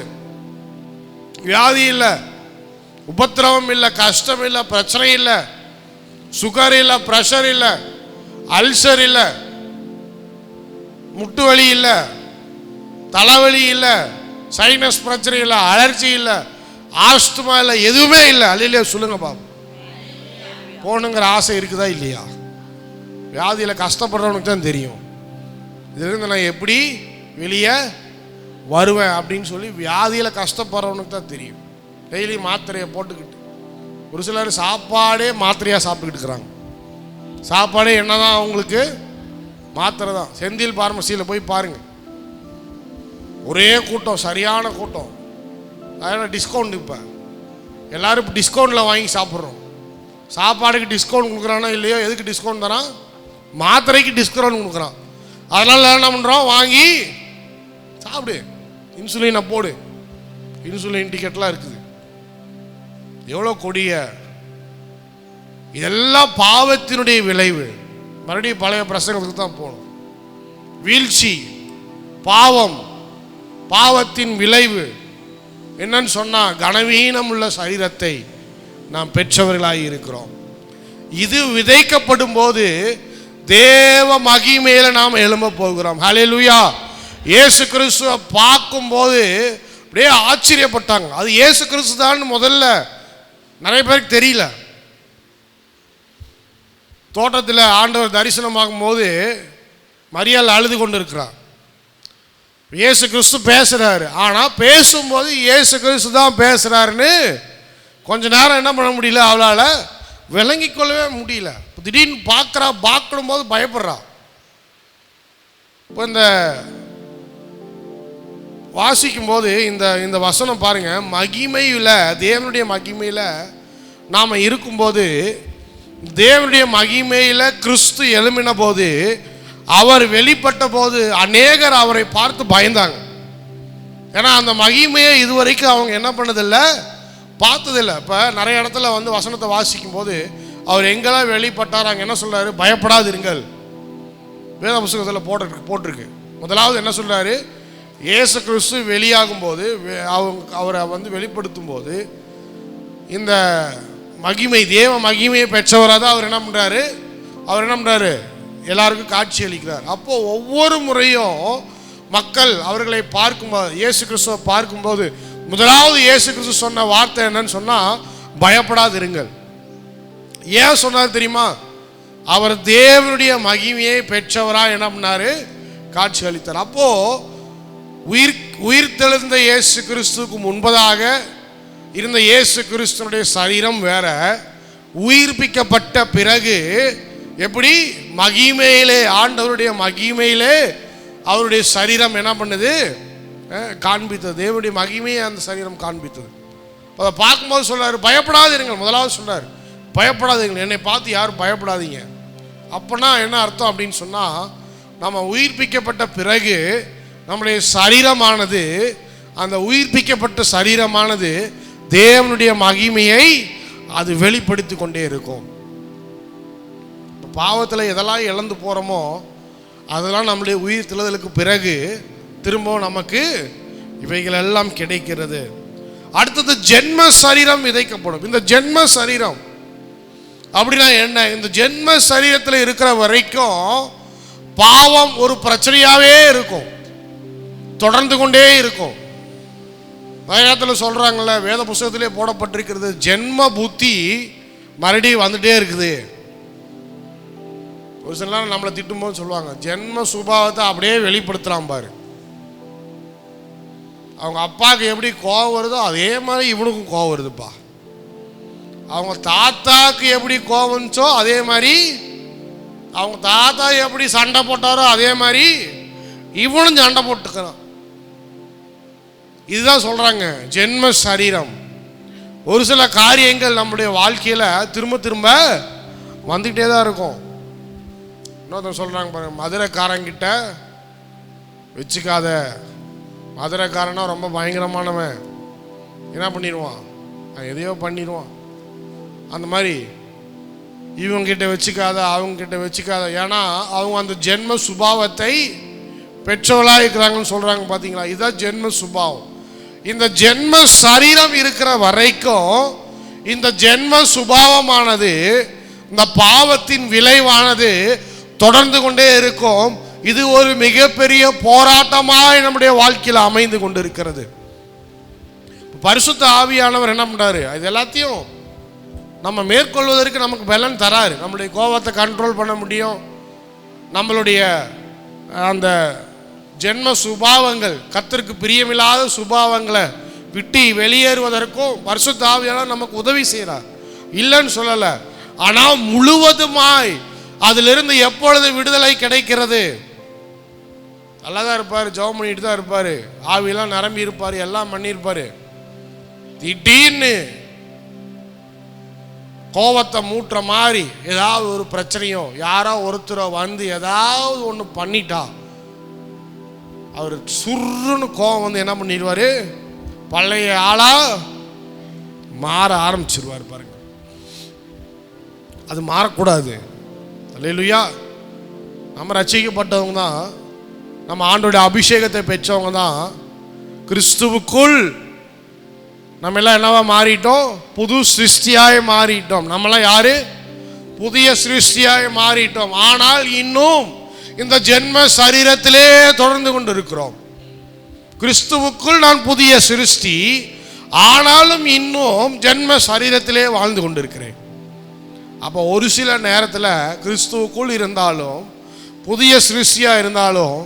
S2: வியாதி இல்லை, உபத்திரவம் இல்லை, கஷ்டம் இல்லை, பிரச்சனை இல்லை, சுகர் இல்லை, ப்ரெஷர் இல்லை, அல்சர் இல்லை, முட்டு வலி இல்லை, தலைவலி இல்லை, சைனஸ் பிரச்சனை இல்லை, அலர்ஜி இல்லை, ஆஸ்துமா இல்லை, எதுவுமே இல்லை. அல்லையா சொல்லுங்க பாப்போம். போகணுங்கிற ஆசை இருக்குதா இல்லையா? வியாதியில் கஷ்டப்படுறவனுக்கு தான் தெரியும், இதுலேருந்து நான் எப்படி வெளியே வருவேன் அப்படின்னு சொல்லி. வியாதியில் கஷ்டப்படுறவனுக்கு தான் தெரியும். டெய்லி மாத்திரையை போட்டுக்கிட்டு, ஒரு சிலர் சாப்பாடே மாத்திரையாக சாப்பிட்டுக்கிட்டு இருக்கிறாங்க. சாப்பாடே என்னதான் அவங்களுக்கு, மாத்திரை தான். செந்தில் பார்மசியில் போய் பாருங்க, ஒரே கூட்டம், சரியான கூட்டம். அதனால் டிஸ்கவுண்ட், இப்போ எல்லோரும் இப்போ டிஸ்கவுண்டில் வாங்கி சாப்பிட்றோம். சாப்பாடுக்கு டிஸ்கவுண்ட் கொடுக்குறானோ இல்லையோ, எதுக்கு டிஸ்கவுண்ட் தரான்? மாத்திரைக்கு டிஸ்கவுண்ட் கொடுக்குறான். அதனால் என்ன பண்ணுறோம், வாங்கி சாப்பிடு, இன்சுலினை போடு, இன்சுலின் டிக்கெட்லாம் இருக்குது.
S1: எவ்வளோ கொடிய, இதெல்லாம் பாவத்தினுடைய விளைவு. மறுபடியும் பழைய பிரசங்கத்துக்கு தான் போகணும். வீழ்ச்சி, பாவம், பாவத்தின் விளைவு என்னன்னு சொன்னா கனவீனம் உள்ள சரீரத்தை நாம் பெற்றவர்களாய் இருக்கிறோம். இது விதைக்கப்படும் போது தேவ மகிமையில நாம் எழும்ப போகிறோம். ஹல்லேலூயா. இயேசு கிறிஸ்துவை பார்க்கும்போது அப்படியே ஆச்சரியப்பட்டாங்க. அது இயேசு கிறிஸ்து தான் முதல்ல நிறைய பேருக்கு தெரியல. தோட்டத்தில் ஆண்டவர் தரிசனமாகும் போது மரியாள் அழுது கொண்டு இருக்கிறார். இயேசு கிறிஸ்து பேசுறாரு. ஆனால் பேசும்போது இயேசு கிறிஸ்து தான் பேசுறாருன்னு கொஞ்ச நேரம் என்ன பண்ண முடியல, அவளால் விளங்கி கொள்ளவே முடியல. திடீர்னு பார்க்கணும் போது பயப்படுறா. இப்போ இந்த வாசிக்கும் போது இந்த வசனம் பாருங்க, மகிமையில், தேவனுடைய மகிமையில் நாம் இருக்கும்போது, தேவனுடைய மகிமையில் கிறிஸ்து எழும்பின போது, அவர் வெளிப்பட்ட போது அநேகர் அவரை பார்த்து பயந்தாங்க. ஏன்னா அந்த மகிமையை இதுவரைக்கும் அவங்க என்ன பண்ணதில்லை, பார்த்ததில்லை. இப்போ நிறைய இடத்துல வந்து வசனத்தை வாசிக்கும் போது அவர் எங்கெல்லாம் வெளிப்பட்டார் அங்கே என்ன சொல்றாரு, பயப்படாதிருங்கள். வேத புத்தகத்தில் போட்டிருக்கு. முதலாவது என்ன சொல்றாரு, இயேசு கிறிஸ்து வெளியாகும் போது, அவரை வந்து வெளிப்படுத்தும் போது இந்த மகிமை, தேவ மகிமையை பெற்றவராக தான் அவர் என்ன பண்ணுறாரு, எல்லாருக்கும் காட்சி அளிக்கிறார். அப்போ ஒவ்வொரு முறையும் மக்கள் அவர்களை பார்க்கும்போது, இயேசு கிறிஸ்துவை பார்க்கும்போது முதலாவது இயேசு கிறிஸ்து சொன்ன வார்த்தை என்னன்னு சொன்னா பயப்படாதிருங்கள். ஏன் சொன்னார் தெரியுமா? அவர் தேவனுடைய மகிமையை பெற்றவராக என்ன பண்ணாரு, காட்சி அளித்தார். அப்போ உயிர்த்தெழுந்த இயேசு கிறிஸ்துவுக்கு முன்பதாக இருந்த இயேசு கிறிஸ்துனுடைய சரீரம் வேற, உயிர்ப்பிக்கப்பட்ட பிறகு எப்படி மகிமையிலே, ஆண்டவருடைய மகிமையிலே அவருடைய சரீரம் என்ன பண்ணுது, காண்பித்தது. தேவனுடைய மகிமையை அந்த சரீரம் காண்பித்தது. அதை பார்க்கும்போது சொல்றாரு, பயப்படாதீர்கள். முதலாவது சொல்றாரு, பயப்படாதீர்கள், என்னை பார்த்து யாரும் பயப்படாதீங்க. அப்போனா என்ன அர்த்தம் அப்படின்னு சொன்னால், நம்ம உயிர்ப்பிக்கப்பட்ட பிறகு நம்முடைய சரீரமானது, அந்த உயிர்ப்பிக்கப்பட்ட சரீரமானது தேவனுடைய மகிமையை அது வெளிப்படுத்தி கொண்டே இருக்கும். பாவத்தில் எதெல்லாம் இழந்து போகிறோமோ அதெல்லாம் நம்முடைய உயிர் தெழுதலுக்கு பிறகு திரும்பவும் நமக்கு இவைகள் எல்லாம் கிடைக்கிறது. அடுத்தது ஜென்ம சரீரம் விதைக்கப்படும். இந்த ஜென்ம சரீரம் அப்படின்னா என்ன? இந்த ஜென்ம சரீரத்தில் இருக்கிற வரைக்கும் பாவம் ஒரு பிரச்சனையாகவே இருக்கும், தொடர்ந்து கொண்டே இருக்கும். வேதத்தில் சொல்கிறாங்கல்ல, வேத புத்தகத்திலே போடப்பட்டிருக்கிறது, ஜென்ம புத்தி மறுபடியும் வந்துட்டே இருக்குது. ஒரு சில நேரம் நம்மளை திட்டும்போது சொல்லுவாங்க, ஜென்ம சுபாவத்தை அப்படியே வெளிப்படுத்துகிறான் பாரு. அவங்க அப்பாவுக்கு எப்படி கோபம் வருதோ அதே மாதிரி இவனுக்கும் கோபம் வருதுப்பா. அவங்க தாத்தாவுக்கு எப்படி கோபம் வந்துச்சோ அதே மாதிரி, அவங்க தாத்தா எப்படி சண்டை போட்டாரோ அதே மாதிரி இவனும் சண்டை போட்டுக்கிறான். இதுதான் சொல்றாங்க ஜென்ம சரீரம். ஒரு சில காரியங்கள் நம்முடைய வாழ்க்கையில் திரும்ப திரும்ப வந்துக்கிட்டே தான் இருக்கும். இன்னொருத்தர் சொல்றாங்க பாருங்க, மதுரைக்காரங்கிட்ட வச்சுக்காத. மதுரைக்காரனா ரொம்ப பயங்கரமானவன், என்ன பண்ணிடுவான், எதையோ பண்ணிடுவான். அந்த மாதிரி இவங்கிட்ட வச்சுக்காத, அவங்ககிட்ட வச்சுக்காத. ஏன்னா அவங்க அந்த ஜென்ம சுபாவத்தை பெற்றவளாக இருக்கிறாங்கன்னு சொல்றாங்க. பார்த்தீங்களா, இதுதான் ஜென்ம சுபாவம். இந்த ஜென்ம சரீரம் இருக்கிற வரைக்கும் இந்த ஜென்ம சுபாவமானது, இந்த பாவத்தின் விளைவானது தொடர்ந்து கொண்டே இருக்கும். இது ஒரு மிகப்பெரிய போராட்டமாய் நம்முடைய வாழ்க்கையில் அமைந்து கொண்டிருக்கிறது. பரிசுத்த ஆவியானவர் என்ன பண்றாரு, இது எல்லாத்தையும் நம்ம மேற்கொள்வதற்கு நமக்கு பலன் தராரு. நம்மளுடைய கோபத்தை கண்ட்ரோல் பண்ண முடியும். நம்மளுடைய அந்த ஜென்ம சுபாவங்கள், கர்த்தருக்கு பிரியமில்லாத சுபாவங்களை விட்டு வெளியேறுவதற்கும் பரிசுத்த ஆவியானவர் நமக்கு உதவி செய்கிறார், இல்லைன்னு சொல்லலை. ஆனால் முழுவதுமாய் அதிலிருந்து எப்பொழுது விடுதலை கிடைக்கிறது? நல்லா தான் இருப்பார், ஜெபம் பண்ணிட்டு தான் இருப்பார், ஆவியெல்லாம் நிரம்பி இருப்பார், எல்லாம் பண்ணியிருப்பார். திடீர்னு கோபத்தை மூட்டுற மாதிரி ஏதாவது ஒரு பிரச்சனையோ யாரோ ஒருத்தரோ வந்து ஏதாவது ஒன்று பண்ணிட்டா அவர் சுருன்னு கோபம் வந்து என்ன பண்ணிடுவார், பழைய ஆளா
S2: மாற ஆரம்பிச்சிருவார் பாருங்க. அது மாறக்கூடாது. அல்லேலூயா. நம்ம ரட்சிக்கப்பட்டவங்க தான், நம்ம ஆண்டோட அபிஷேகத்தை பெற்றவங்க தான். கிறிஸ்துவுக்குள் நம்ம எல்லாம் என்னவா மாறிட்டோம்? புது சிருஷ்டியாய் மாறிட்டோம். நம்மளாம் யாரு? புதிய சிருஷ்டியாய் மாறிட்டோம். ஆனால் இன்னும் இந்த ஜென்ம சரீரத்திலே தொடர்ந்து கொண்டு இருக்கிறோம். கிறிஸ்துவுக்குள் நான் புதிய சிருஷ்டி, ஆனாலும் இன்னும் ஜென்ம சரீரத்திலே வாழ்ந்து கொண்டிருக்கிறேன். அப்போ ஒரு சில நேரத்தில் கிறிஸ்துவுக்குள் இருந்தாலும் புதிய சிருஷ்டியா இருந்தாலும்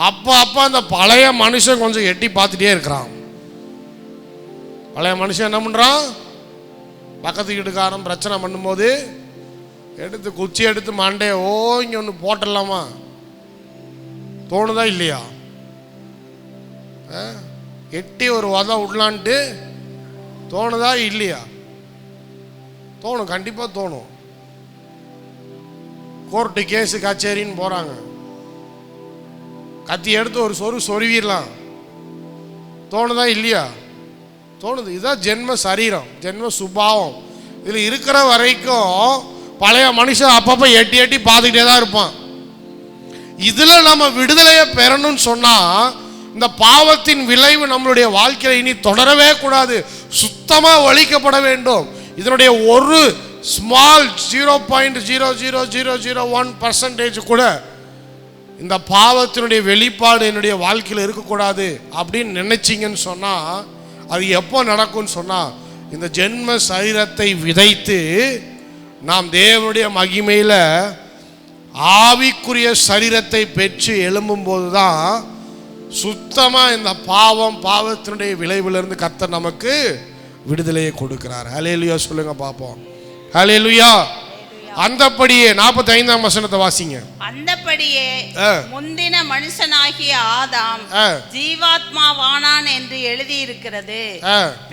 S2: அப்போ அந்த பழைய மனுஷன் கொஞ்சம் எட்டி பார்த்துட்டே இருக்கிறான். பழைய மனுஷன் என்ன பண்ணுறான்? பக்கத்து வீட்டுக்காரன் பிரச்சனை பண்ணும்போது எடுத்து குச்சி எடுத்து மண்டையை இங்கே ஒன்று போட்டுடலாமா தோணுதா இல்லையா? எட்டி ஒரு உதம் விடலான்ட்டு தோணுதா இல்லையா? தோணும், கண்டிப்பாக தோணும். கோர்ட்டு கேஸு கச்சேரின்னு போகிறாங்க, கத்தி எடுத்து ஒரு சொருவிடலாம். தோணுதா இல்லையா? தோணுது. இதுதான் ஜென்ம சரீரம், ஜென்ம சுபாவம். இதில் இருக்கிற வரைக்கும் பழைய மனுஷன் அப்பப்போ எட்டி எட்டி பார்த்துக்கிட்டே தான் இருப்பான். இதில் நம்ம விடுதலையை பெறணும்னு சொன்னால் இந்த பாவத்தின் விளைவு நம்மளுடைய வாழ்க்கையில் இனி தொடரவே கூடாது, சுத்தமாக ஒழிக்கப்பட வேண்டும். இதனுடைய ஒரு ஸ்மால் 0.00001% கூட இந்த பாவத்தினுடைய வெளிப்பாடு என்னுடைய வாழ்க்கையில் இருக்கக்கூடாது அப்படின்னு நினைச்சிங்கன்னு சொன்னால் அது எப்போ நடக்கும்னு சொன்னால், இந்த ஜென்ம சரீரத்தை விதைத்து நாம் தேவனுடைய மகிமையில் ஆவிக்குரிய சரீரத்தை பெற்று எழும்பும்போது தான் சுத்தமாக இந்த பாவத்தினுடைய விளைவிலிருந்து கர்த்தர் நமக்கு விடுதலையை கொடுக்கிறார். ஹல்லேலூயா சொல்லுங்க பார்ப்போம். ஹல்லேலூயா. அந்தப்படியே 45ஆம் வசனத்தை வாசிங்க.
S3: அந்தப்படியே முந்தின மனுஷனாகிய ஆதாம் ஜீவாத்மாவானான் என்று எழுதியிருக்கிறது.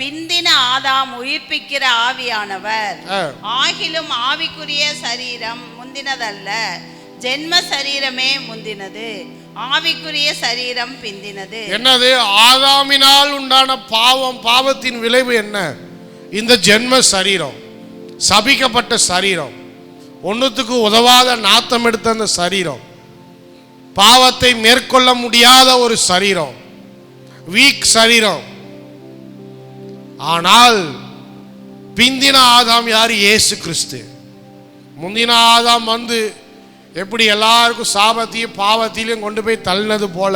S3: பிந்தின ஆதாம் உயிர்ப்பிக்கிற ஆவியானவர். ஆகிலும் ஆவிக்குரிய சரீரம் முந்தினதல்ல, ஜென்ம சரீரமே முந்தினது, ஆவிக்குரிய சரீரம் பிந்தினது.
S2: என்னது? ஆதாமினால் உண்டான பாவத்தின் விளைவு என்ன? இந்த ஜென்ம சரீரம், சபிக்கப்பட்ட சரீரம், ஒன்றுத்துக்கு உதவாத நாத்தம் எடுத்த அந்த சரீரம், பாவத்தை மேற்கொள்ள முடியாத ஒரு சரீரம், வீக் சரீரம். ஆனால் பிந்தின ஆதாம் யார்? இயேசு கிறிஸ்து. முந்தின ஆதாம் எப்படி எல்லாருக்கும் சாபத்தையும் பாவத்திலையும் கொண்டு போய் தள்ளினது போல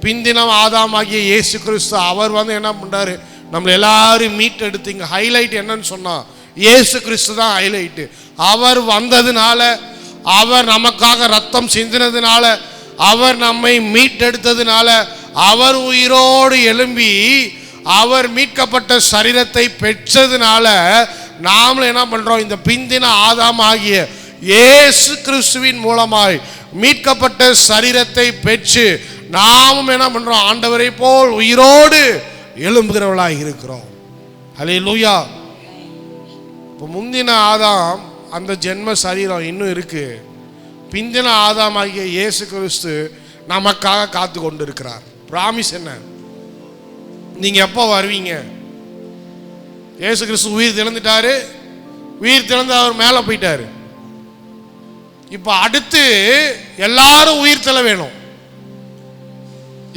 S2: பிந்தின ஆதாம் ஆகிய இயேசு கிறிஸ்து அவர் என்ன பண்றாரு? நம்மளை எல்லாரும் மீட் எடுத்து இங்க ஹைலைட் என்னன்னு சொன்னா இயேசு கிறிஸ்து தான் ஹைலைட்டு. அவர் வந்ததுனால, அவர் நமக்காக ரத்தம் சிந்தினதுனால, அவர் நம்மை மீட்டெடுத்ததுனால, அவர் உயிரோடு எழும்பி அவர் மீட்கப்பட்ட சரீரத்தை பெற்றதுனால நாமளும் என்ன பண்றோம்? இந்த பிந்தின ஆதாம் ஆகிய இயேசு கிறிஸ்துவின் மூலமாய் மீட்கப்பட்ட சரீரத்தை பெற்று நாமும் என்ன பண்றோம்? ஆண்டவரை போல் உயிரோடு எழும்புகிறவர்களாக இருக்கிறோம். ஹல்லேலூயா. இப்போ முந்தின ஆதாம் அந்த ஜென்ம சரீரம் இன்னும் இருக்கு. பிந்தின ஆதாம் ஆகிய இயேசு கிறிஸ்து நமக்காக காத்து கொண்டு இருக்கிறார். பிராமிஸ் என்ன? நீங்க எப்போ வருவீங்க? இயேசு கிறிஸ்து உயிர் திறந்துட்டாரு, உயிர் திறந்து அவர் மேலே போயிட்டாரு. இப்போ அடுத்து எல்லாரும் உயிர் தெள வேணும்.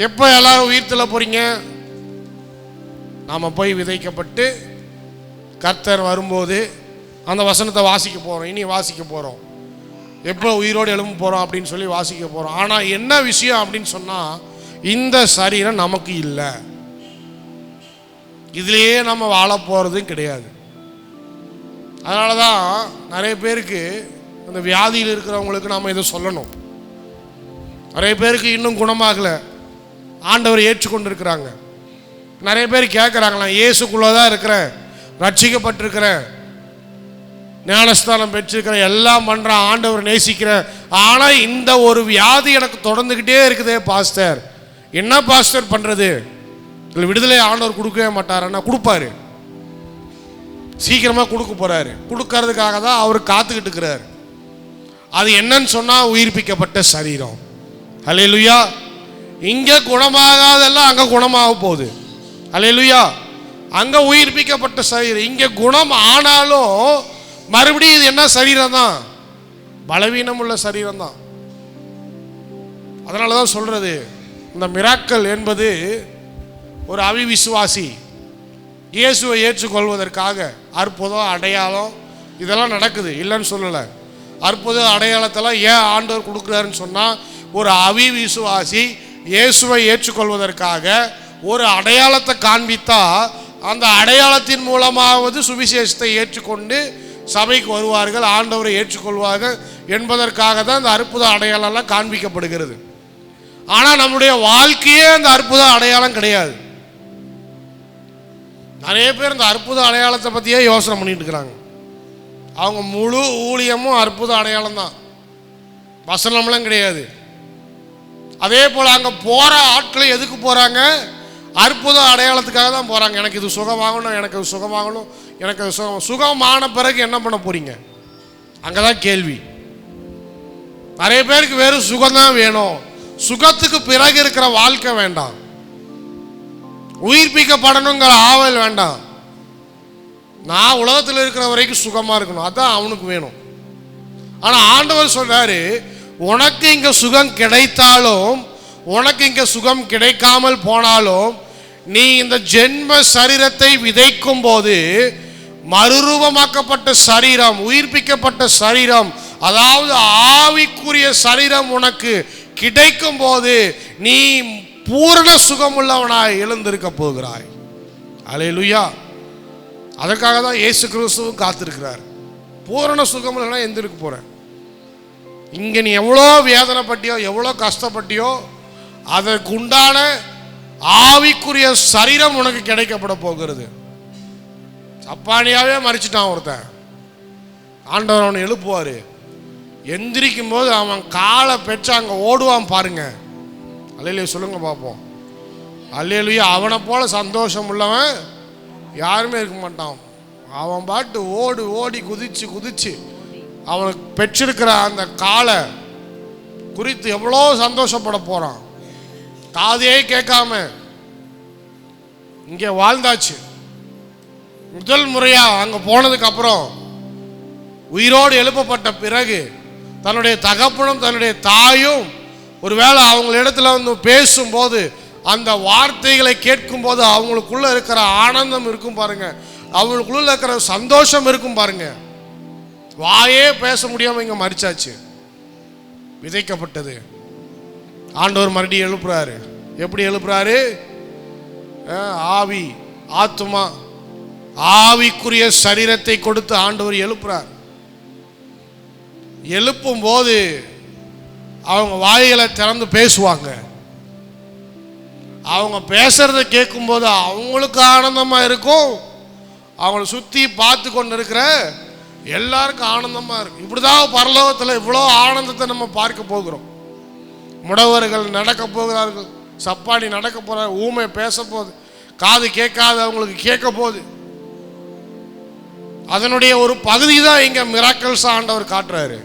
S2: எப்போ எல்லாரும் உயிர் தெள போறீங்க? நாம போய் விதைக்கப்பட்டு கர்த்தர் வரும்போது அந்த வசனத்தை வாசிக்க போறோம். இனி வாசிக்க போறோம், எப்போ உயிரோடு எழும்ப போறோம் அப்படின்னு சொல்லி வாசிக்க போறோம். ஆனா என்ன விஷயம் அப்படின்னு சொன்னா, இந்த சரீரம் நமக்கு இல்லை, இதுலயே நம்ம வாழ போறதும் கிடையாது. அதனாலதான் நிறைய பேருக்கு அந்த வியாதியில் இருக்கிறவங்களுக்கு நாம இதை சொல்லணும். நிறைய பேருக்கு இன்னும் குணமாகல, ஆண்டவர் ஏற்றுக்கொண்டு இருக்கிறாங்க. நிறைய பேர் கேட்குறாங்களாம், இயேசுக்குள்ளதான் இருக்கிறேன், ரட்சிக்கப்பட்டிருக்கிறேன், ஞானஸ்தானம் பெற்றிருக்கிறேன், எல்லாம் பண்றேன், ஆண்டவர் நேசிக்கிறேன், ஆனா இந்த ஒரு வியாதி எனக்கு தொடர்ந்துகிட்டே இருக்குதே பாஸ்டர், என்ன பாஸ்டர் பண்றது? இதில் விடுதலை ஆண்டவர் கொடுக்கவே மாட்டாருன்னா கொடுப்பாரு, சீக்கிரமா கொடுக்க போறாரு. கொடுக்கறதுக்காக தான் அவர் காத்துக்கிட்டு இருக்கிறார். அது என்னன்னு சொன்னா உயிர்ப்பிக்கப்பட்ட சரீரம். ஹல்லேலூயா. இங்க குணமாகாதெல்லாம் அங்க குணமாக போகுது. ஹல்லேலூயா. அங்க உயிர்ப்பிக்கப்பட்ட சரீரம். இங்க குணம் ஆனாலும் மறுபடியும் இது என்ன சரீரம் தான்? பலவீனம் உள்ள சரீரம் தான். அதனாலதான் சொல்றது, இந்த மிராக்கள் என்பது ஒரு அவிவிசுவாசி இயேசுவை ஏற்றுக்கொள்வதற்காக அற்புதம் அடையாளம் இதெல்லாம் நடக்குது, இல்லைன்னு சொல்லலை. அற்புத அடையாளத்தெல்லாம் ஏன் ஆண்டவர் கொடுக்குறாருன்னு சொன்னால், ஒரு அவிவிசுவாசி இயேசுவை ஏற்றுக்கொள்வதற்காக ஒரு அடையாளத்தை காண்பித்தா அந்த அடையாளத்தின் மூலமாவது சுவிசேஷத்தை ஏற்றுக்கொண்டு சபைக்கு வருவார்கள், ஆண்டவரை ஏற்றுக்கொள்வார்கள் என்பதற்காக தான் இந்த அற்புத அடையாளம்லாம் காண்பிக்கப்படுகிறது. ஆனால் நம்முடைய வாழ்க்கையே அந்த அற்புத அடையாளம் கிடையாது. நிறைய பேர் இந்த அற்புத அடையாளத்தை பற்றியே யோசனை பண்ணிட்டு இருக்கிறாங்க. அவங்க முழு ஊழியமும் அற்புத அடையாளம் தான், வசனம்லாம் கிடையாது. அதே போல் அங்கே போகிற ஆட்களை எதுக்கு போகிறாங்க? அற்புத அடையாளத்துக்காக தான் போகிறாங்க. எனக்கு இது சுகமாகணும், எனக்கு இது சுகமாகணும், எனக்கு அது சுகமான பிறகு என்ன பண்ண போகிறீங்க? அங்கே தான் கேள்வி. நிறைய பேருக்கு வெறும் சுகம்தான் வேணும், சுகத்துக்கு பிறகு இருக்கிற வாழ்க்கை வேண்டாம், உயிர்ப்பிக்கப்படணுங்கிற ஆவல் வேண்டாம். நான் உலகத்தில் இருக்கிற வரைக்கும் சுகமாக இருக்கணும், அதான் அவனுக்கு வேணும். ஆனால் ஆண்டவர் சொல்றாரு, உனக்கு இங்கே சுகம் கிடைத்தாலும் உனக்கு இங்கே சுகம் கிடைக்காமல் போனாலும் நீ இந்த ஜென்ம சரீரத்தை விதைக்கும் போது மறுரூபமாக்கப்பட்ட சரீரம், உயிர்ப்பிக்கப்பட்ட சரீரம், அதாவது ஆவிக்குரிய சரீரம் உனக்கு கிடைக்கும் போது நீ பூரண சுகமுள்ளவனாய் எழுந்திருக்க போகிறாய். அல்லேலூயா. அதற்காக தான் இயேசு கிறிஸ்துவும் காத்திருக்கிறார். பூரண சுகம் இல்லைன்னா எந்திருக்க போகிறேன். இங்கே நீ எவ்வளோ வேதனைப்பட்டியோ எவ்வளோ கஷ்டப்பட்டியோ அதற்கு உண்டான ஆவிக்குரிய சரீரம் உனக்கு கிடைக்கப்பட போகிறது. சப்பானியாவே மறிச்சிட்டான் ஒருத்தன், ஆண்டவர் அவனை எழுப்புவார். எந்திரிக்கும் போது அவன் காலை பெற்று அங்கே ஓடுவான் பாருங்க. அல்லேலூயா சொல்லுங்க பார்ப்போம். அல்லேலூயா. அவனை போல சந்தோஷம் உள்ளவன் யாருமே இருக்க மாட்டான். அவன் பாட்டு ஓடி ஓடி குதிச்சு குதிச்சு அவனுக்கு பெற்றிருக்கிற அந்த காலை குறித்து எவ்வளோ சந்தோஷப்பட போறான். காதையே கேட்காம இங்கே வாழ்ந்தாச்சு. முதல் முறையா அங்க போனதுக்கு அப்புறம் உயிரோடு எழுப்பப்பட்ட பிறகு தன்னுடைய தகப்பனும் தன்னுடைய தாயும் ஒருவேளை அவங்களிடத்துல வந்து பேசும்போது அந்த வார்த்தைகளை கேட்கும் போது அவங்களுக்குள்ள இருக்கிற ஆனந்தம் இருக்கும் பாருங்க, அவங்களுக்குள்ள இருக்கிற சந்தோஷம் இருக்கும் பாருங்க. வாயே பேச முடியாம இங்க மரிச்சாச்சு, விதைக்கப்பட்டது. ஆண்டவர் மறுபடியும் எழுப்புறாரு. எப்படி எழுப்புறாரு? ஆவி ஆத்துமா ஆவிக்குரிய சரீரத்தை கொடுத்து ஆண்டவர் எழுப்புறார். எழுப்பும் போது அவங்க வாய்களை திறந்து பேசுவாங்க. அவங்க பேசுறத கேட்கும் போது அவங்களுக்கு ஆனந்தமா இருக்கும், அவங்கள சுத்தி பார்த்து கொண்டு இருக்கிற எல்லாருக்கும் ஆனந்தமா இருக்கும். இப்படிதான் பரலோகத்தில் இவ்வளோ ஆனந்தத்தை நம்ம பார்க்க போகிறோம். முடவர்கள் நடக்க போகிறார்கள், சப்பானி நடக்க போறார், ஊமை பேச போகுது, காது கேட்காத அவங்களுக்கு கேட்க போகுது. அதனுடைய ஒரு பகுதி தான் இங்க மிராக்கிள்ஸ் ஆண்டவர் காட்டுறாரு.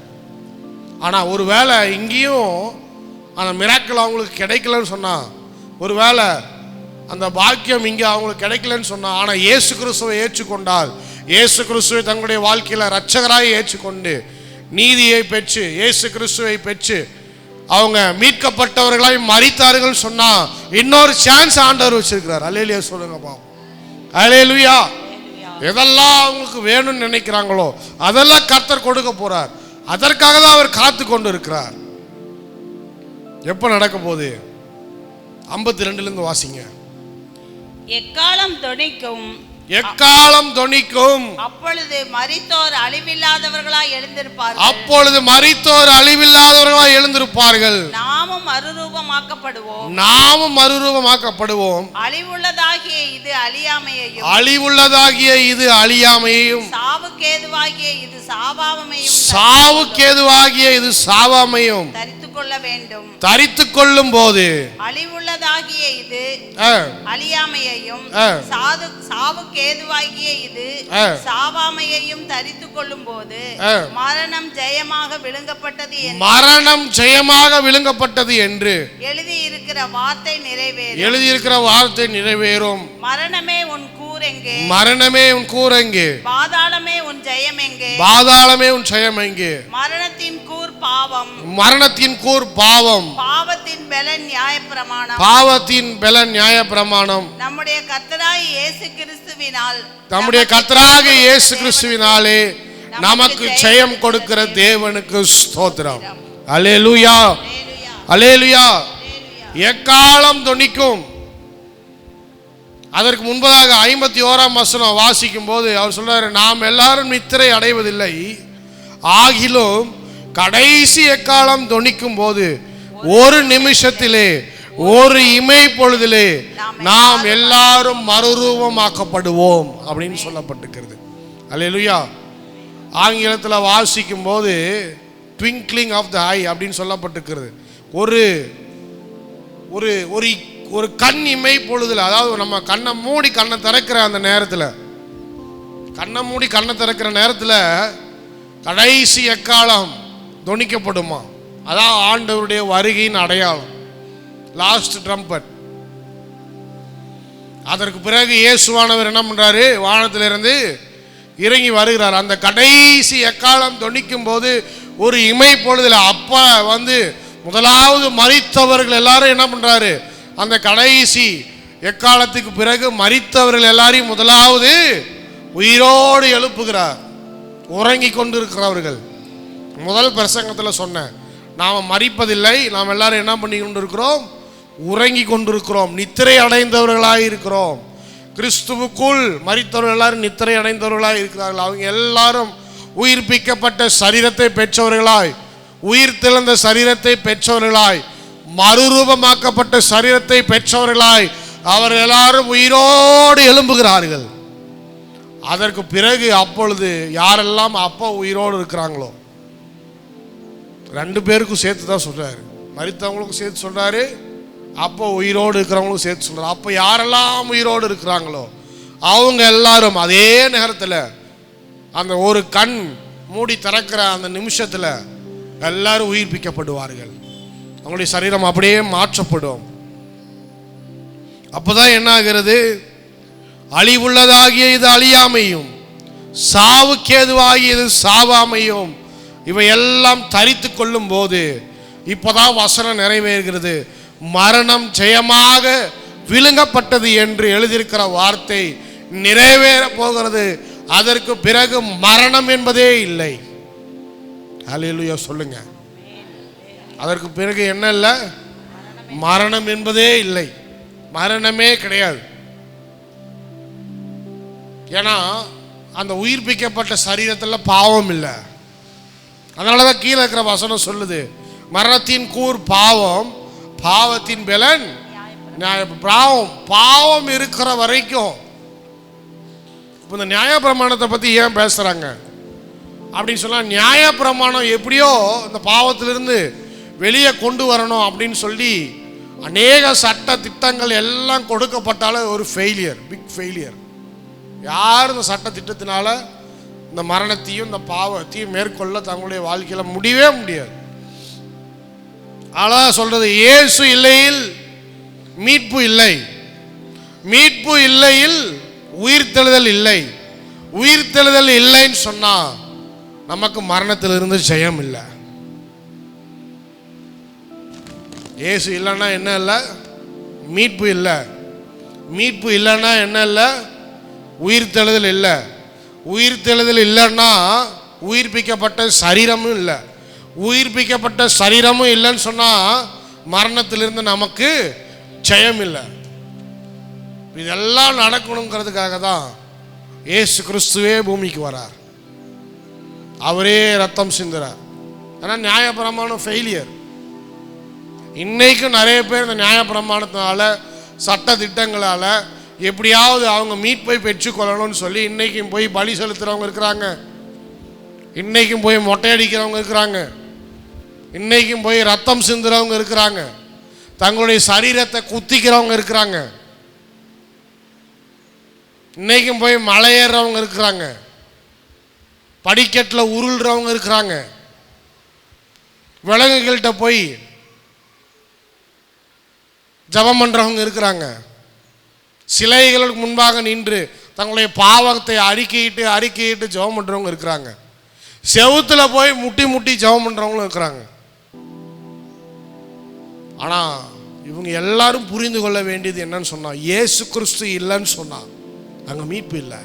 S2: ஆனா ஒருவேளை இங்கேயும் அந்த மிராக்கிள் அவங்களுக்கு கிடைக்கலன்னு சொன்னா, ஒருவேளை அந்த பாக்கியம் இங்கே அவங்களுக்கு கிடைக்கலன்னு சொன்னா, ஆனால் இயேசு கிறிஸ்துவை ஏற்றுக்கொண்டால், இயேசு கிறிஸ்துவை தங்களுடைய வாழ்க்கையில் இரட்சகராய் ஏற்றுக்கொண்டு நீதியை பெற்று இயேசு கிறிஸ்துவை பெற்று அவங்க மீட்கப்பட்டவர்களாய் மரித்தார்கள் சொன்னா இன்னொரு சான்ஸ் ஆண்டவர் வச்சிருக்கிறார். அல்லேலூயா சொல்லுங்க பாப்போம். அல்லேலூயா. எதெல்லாம் அவங்களுக்கு வேணும்னு நினைக்கிறாங்களோ அதெல்லாம் கர்த்தர் கொடுக்க போறார். அதற்காக தான் அவர் காத்து கொண்டு இருக்கிறார். எப்ப நடக்க போகுது? 52 வாசிங்க.
S3: எக்காலம் தொனிக்கும்,
S2: எக்காலம் தொனிக்கும்,
S3: அப்பொழுது மரித்தோர் அழிவில்லாதவர்களாய் எழுந்திருப்பார்கள்,
S2: அப்பொழுது மரித்தோர் அழிவில்லாதவர்களாய் எழுந்திருப்பார்கள்,
S3: நாமும் மறுரூபமாக்கப்படுவோம்,
S2: நாமும் மறுரூபமாக்கப்படுவோம்,
S3: அழிவுள்ளதாகிய இது அழியாமையையும்,
S2: அழிவுள்ளதாகிய இது அழியாமையையும்,
S3: சாவுக்கேதுவாகிய இது சாவாமையும்,
S2: சாவுக்கேதுவாகிய இது சாவாமையும்
S3: தரித்துக் கொள்ள வேண்டும்.
S2: தரித்துக் கொள்ளும் போது
S3: அழிவுள்ளதாகிய இது அழியாமையையும், சாவுக்கேதுவாகிய இது சாவாமையையும் தரித்துக் கொள்ளும் போது மரணம் ஜெயமாக விழுங்கப்பட்டது,
S2: மரணம் ஜெயமாக விழுங்கப்பட்டது என்று
S3: எழுதியிருக்கிற வார்த்தை நிறைவேறும்,
S2: எழுதியிருக்கிற வார்த்தை நிறைவேறும்.
S3: மரணமே உன் கூரை கூர் எங்கே?
S2: மரணமே உன் கூர் எங்கே?
S3: பாதாளமே உன் ஜெயம் எங்கே?
S2: பாதாளமே உன் ஜெயம் எங்கே?
S3: மரணத்தின் கூர் பாவம்.
S2: மரணத்தின் கூர் பாவம்.
S3: பாவத்தின் பலன் நியாயப்பிரமாணம்.
S2: பாவத்தின் பலன் நியாயப்பிரமாணம்.
S3: நம்முடைய கர்த்தராகிய இயேசு கிறிஸ்துவினால்,
S2: நம்முடைய கர்த்தராகிய இயேசு கிறிஸ்துவினாலே நமக்கு ஜெயம் கொடுக்கிற தேவனுக்கு ஸ்தோத்திரம். அல்லேலூயா, அல்லேலூயா. எக்காலம் தொனிக்கும். அதற்கு முன்பதாக 51ஆம் வசனம் வாசிக்கும் போது அவர் சொல்றாரு, நாம் எல்லாரும் நித்திரை அடைவதில்லை, ஆகிலும் கடைசி எக்காலம் தொனிக்கும் போது ஒரு நிமிஷத்திலே ஒரு இமை பொழுதிலே நாம் எல்லாரும் மறுரூபமாக்கப்படுவோம் அப்படின்னு சொல்லப்பட்டிருக்கிறது. அல்லேலூயா. ஆங்கிலத்தில் வாசிக்கும் போது ட்விங்க்லிங் ஆஃப் த ஐ அப்படின்னு சொல்லப்பட்டிருக்கிறது. ஒரு ஒரு ஒரு கண் இமை பொழுதுல, அதாவது நம்ம கண்ணை மூடி கண்ணை திறக்கிற அந்த நேரத்தில், கண்ணை மூடி கண்ணை திறக்கிற நேரத்தில் கடைசி எக்காலம் தொனிக்கப்படுமா. அதான் ஆண்டவருடைய வருகையின் அடையாளம், லாஸ்ட் ட்ரம்பட். அதற்கு பிறகு இயேசுவானவர் என்ன பண்றாரு? வானத்திலிருந்து இறங்கி வருகிறார். அந்த கடைசி எக்காலம் தொனிக்கும் போது ஒரு இமை பொழுதுல அப்ப முதலாவது மரித்தவர்கள் எல்லாரும் என்ன பண்றாரு? அந்த கடைசி எக்காலத்துக்கு பிறகு மரித்தவர்கள் எல்லாரையும் முதலாவது உயிரோடு எழுப்புகிறார். உறங்கி கொண்டிருக்கிறவர்கள். முதல் பிரசங்கத்தில் சொன்னேன், நாம் மரிப்பதில்லை, நாம் எல்லாரும் என்ன பண்ணி கொண்டிருக்கிறோம்? உறங்கி கொண்டிருக்கிறோம், நித்திரை அடைந்தவர்களாக இருக்கிறோம். கிறிஸ்துவுக்குள் மரித்தவர்கள் எல்லாரும் நித்திரை அடைந்தவர்களாக இருக்கிறார்கள். அவங்க எல்லாரும் உயிர்ப்பிக்கப்பட்ட சரீரத்தை பெற்றவர்களாய், உயிர் தெழுந்த சரீரத்தை பெற்றவர்களாய், மறுரூபமாக்கப்பட்ட சரீரத்தை பெற்றவர்களாய் அவர்கள் எல்லாரும் உயிரோடு எழும்புகிறார்கள். அதற்கு பிறகு அப்பொழுது யாரெல்லாம் அப்போ உயிரோடு இருக்கிறாங்களோ, 2 பேருக்கும் சேர்த்து தான் சொல்றாரு, மரித்தவங்களுக்கும் சேர்த்து சொல்றாரு, அப்போ உயிரோடு இருக்கிறவங்களும் சேர்த்து சொல்றாரு. அப்போ யாரெல்லாம் உயிரோடு இருக்கிறாங்களோ அவங்க எல்லாரும் அதே நேரத்தில் அந்த ஒரு கண் மூடி திறக்கிற அந்த நிமிஷத்தில் எல்லாரும் உயிர்ப்பிக்கப்படுவார்கள். அவங்களுடைய சரீரம் அப்படியே மாற்றப்படும். அப்போதான் என்ன ஆகிறது? அழிவுள்ளதாகிய இது அழியாமையும், சாவுக்கேதுவாகியது சாவாமையும் இவையெல்லாம் தரித்து கொள்ளும் போது இப்போதான் வசனம் நிறைவேறுகிறது. மரணம் ஜெயமாக விழுங்கப்பட்டது என்று எழுதியிருக்கிற வார்த்தை நிறைவேற போகிறது. அதற்கு பிறகு மரணம் என்பதே இல்லை. அல்லேலூயா சொல்லுங்க. அதற்கு பிறகு என்ன இல்லை? மரணம் என்பதே இல்லை. மரணமே கிடையாது. ஏன்னா அந்த உயிர்ப்பிக்கப்பட்ட சரீரத்தில் பாவம் இல்லை. அதனால தான் கீழே இருக்கிற வசனம் சொல்லுது, மரணத்தின் கூர் பாவம், பாவத்தின் பலன் பாவம். பாவம் இருக்கிற வரைக்கும். இப்போ இந்த நியாயப்பிரமாணத்தை பற்றி ஏன் பேசுகிறாங்க அப்படின்னு சொன்னால், நியாயப்பிரமாணம் எப்படியோ இந்த பாவத்திலிருந்து வெளியே கொண்டு வரணும் அப்படின்னு சொல்லி அநேக சட்ட திட்டங்கள் எல்லாம் கொடுக்கப்பட்டாலும் ஒரு ஃபெயிலியர், பிக் ஃபெயிலியர். யார் இந்த சட்ட திட்டத்தினால இந்த மரணத்தையும் இந்த பாவத்தையும் மேற்கொள்ள தங்களுடைய வாழ்க்கையில் முடியவே முடியாது. ஆனால் சொல்றது, இயேசு இல்லையில் மீட்பு இல்லை, மீட்பு இல்லையில் உயிர்த்தெழுதல் இல்லை, உயிர்த்தெழுதல் இல்லைன்னு சொன்னா நமக்கு மரணத்திலிருந்து ஜெயம் இல்லை. இயேசு இல்லைன்னா என்ன இல்லை? மீட்பு இல்லை. மீட்பு இல்லைன்னா என்ன இல்லை? உயிர்த்தெழுதல் இல்லை. உயிர்த்தெழுதல் இல்லைன்னா உயிர்ப்பிக்கப்பட்ட சரீரமும் இல்லை. உயிர்ப்பிக்கப்பட்ட சரீரமும் இல்லைன்னு சொன்னால் மரணத்திலிருந்து நமக்கு ஜெயம் இல்லை. இதெல்லாம் நடக்கணுங்கிறதுக்காக தான் இயேசு கிறிஸ்துவே பூமிக்கு வரார். அவரே ரத்தம் சிந்துறார். ஆனால் நியாயப்பிரமாணம் ஃபெயிலியர். இன்னைக்கும் நிறைய பேர் இந்த நியாயப்பிரமாணத்தினால, சட்ட திட்டங்களால் எப்படியாவது அவங்க மீட்பை பெற்றுக்கொள்ளணும்னு சொல்லி இன்னைக்கும் போய் பலி செலுத்துகிறவங்க இருக்கிறாங்க, இன்னைக்கும் போய் மொட்டையடிக்கிறவங்க இருக்கிறாங்க, இன்னைக்கும் போய் ரத்தம் சிந்துறவங்க இருக்கிறாங்க, தங்களுடைய சரீரத்தை குத்திக்கிறவங்க இருக்கிறாங்க, இன்னைக்கும் போய் மலையேறவங்க இருக்கிறாங்க, படிக்கட்டில் உருள்றவங்க இருக்கிறாங்க, விலங்குகள்கிட்ட போய் ஜபம் பண்ணுறவங்க இருக்கிறாங்க, சிலைகளுக்கு முன்பாக நின்று தங்களுடைய பாவத்தை அறிக்கையிட்டு ஜெபம் பண்ணுறவங்க இருக்கிறாங்க. செவுத்துல போய் முட்டி ஜெபம் பண்ணுறவங்களும் இருக்கிறாங்க. ஆனால் இவங்க எல்லாரும் புரிந்து கொள்ள வேண்டியது என்னன்னு சொன்னா, இயேசு கிறிஸ்து இல்லைன்னு சொன்னா அங்கே மீட்பு இல்லை.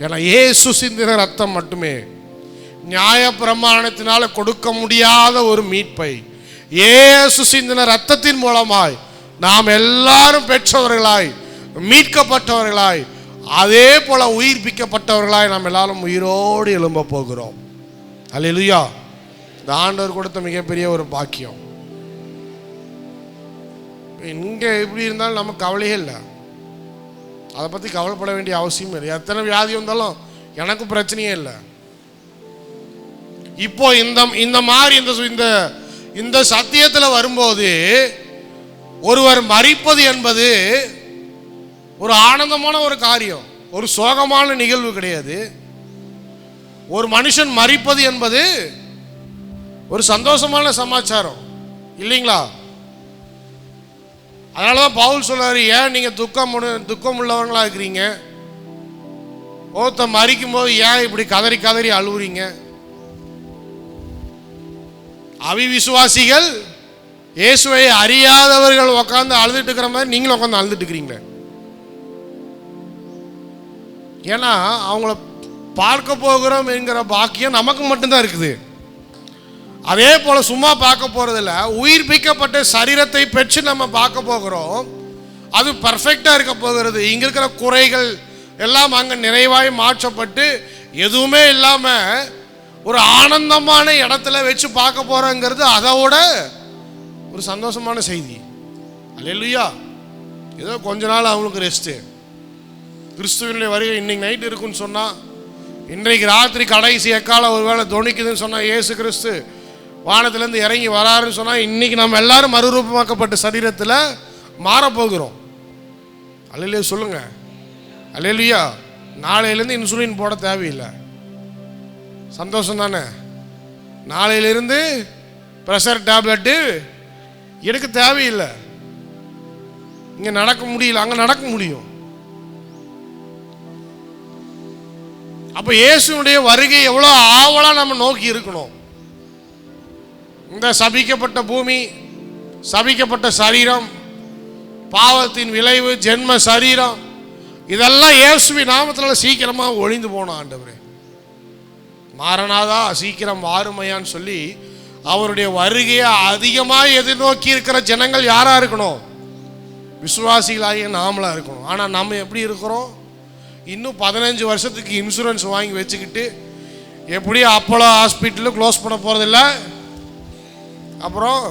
S2: ஏன்னா இயேசு சிந்தின ரத்தம் மட்டுமே நியாய பிரமாணத்தினால கொடுக்க முடியாத ஒரு மீட்பை இயேசு சிந்தின ரத்தத்தின் மூலமாய் நாம் எல்லாரும் பெற்றவர்களாய், மீட்கப்பட்டவர்களாய், அதே போல உயிர்ப்பிக்கப்பட்டவர்களாய் நாம் எல்லாரும் உயிரோடு எழும்ப போகிறோம். அல்லேலூயா. இந்த ஆண்டவர் கொடுத்த மிகப்பெரிய ஒரு பாக்கியம். இங்கே எப்படி இருந்தாலும் நமக்கு கவலையே இல்லை, அதை பற்றி கவலைப்பட வேண்டிய அவசியம் இல்லை. எத்தனை வியாதி வந்தாலும் எனக்கு பிரச்சனையே இல்லை. இப்போ இந்த மாதிரி இந்த சத்தியத்தில் வரும்போது ஒருவர் மரிப்பது என்பது ஒரு ஆனந்தமான ஒரு காரியம், ஒரு சோகமான நிகழ்வு கிடையாது. ஒரு மனுஷன் மரிப்பது என்பது ஒரு சந்தோஷமான சமாச்சாரம் இல்லைங்களா? அதனாலதான் பவுல் சொல்றாரு, ஏன் நீங்க துக்கம் உள்ளவங்களா இருக்கிறீங்க? ஒருத்த மரிக்கும் போது ஏன் இப்படி கதறி அழுவுறீங்க? அவிவிசுவாசிகள், இயேசுவை அறியாதவர்கள் உட்காந்து அழுதுட்டு இருக்கிற மாதிரி நீங்களும் உட்காந்து அழுதுட்டு இருக்கிறீங்க. ஏன்னா அவங்கள பார்க்க போகிறோம் என்கிற பாக்கியம் நமக்கு மட்டும்தான் இருக்குது. அதே போல சும்மா பார்க்க போறதில்ல, உயிர்ப்பிக்கப்பட்ட சரீரத்தை பெற்று நம்ம பார்க்க போகிறோம். அது பர்ஃபெக்டா இருக்க போகிறது. இங்க இருக்கிற குறைகள் எல்லாம் அங்க நிறைவாய் மாற்றப்பட்டு எதுவுமே இல்லாம ஒரு ஆனந்தமான இடத்துல வச்சு பார்க்க போறோங்கிறது அதோட ஒரு சந்தோஷமான செய்தி. அல்லேலூயா. ஏதோ கொஞ்ச நாள் அவங்களுக்கு ரெஸ்ட். கிறிஸ்துவினுடைய வருகை இன்னைக்கு நைட் இருக்குன்னு சொன்னா, இன்றைக்கு ராத்திரி கடைசி எக்கால ஒருவேளை துணிக்குதுன்னு சொன்னா, இயேசு கிறிஸ்து வானத்திலேருந்து இறங்கி வராருன்னு சொன்னால், இன்னைக்கு நம்ம எல்லாரும் மறுரூபமாக்கப்பட்ட சரீரத்தில் மாறப்போகிறோம். அல்லேலூயா சொல்லுங்க. அல்லேலூயா. நாளையிலேருந்து இன்சுலின் போட தேவையில்லை. சந்தோஷம் தானே? நாளையிலிருந்து ப்ரெஷர் டேப்லெட்டு எடுக்க தேவையில்லை. இங்கே நடக்க முடியல, அங்கே நடக்க முடியும். அப்போ இயேசுனுடைய வருகை எவ்வளோ ஆவலாக நம்ம நோக்கி இருக்கணும். இந்த சபிக்கப்பட்ட பூமி, சபிக்கப்பட்ட சரீரம், பாவத்தின் விளைவு, ஜென்ம சரீரம், இதெல்லாம் இயேசுவின் நாமத்தினால சீக்கிரமாக ஒழிந்து போன ஆண்டவரே. மாரநாதா சீக்கிரம் வாருமையான்னு சொல்லி அவருடைய வருகையை அதிகமாக எதிர்நோக்கி இருக்கிற ஜனங்கள் யாரா இருக்கணும்? விசுவாசிகளாகிய நாமளா இருக்கணும். ஆனால் நம்ம எப்படி இருக்கிறோம்? இன்னும் 15 வருஷத்துக்கு இன்சூரன்ஸ் வாங்கி வச்சுக்கிட்டு எப்படி அப்போலோ ஹாஸ்பிட்டலும் க்ளோஸ் பண்ண போகிறதில்ல, அப்புறம்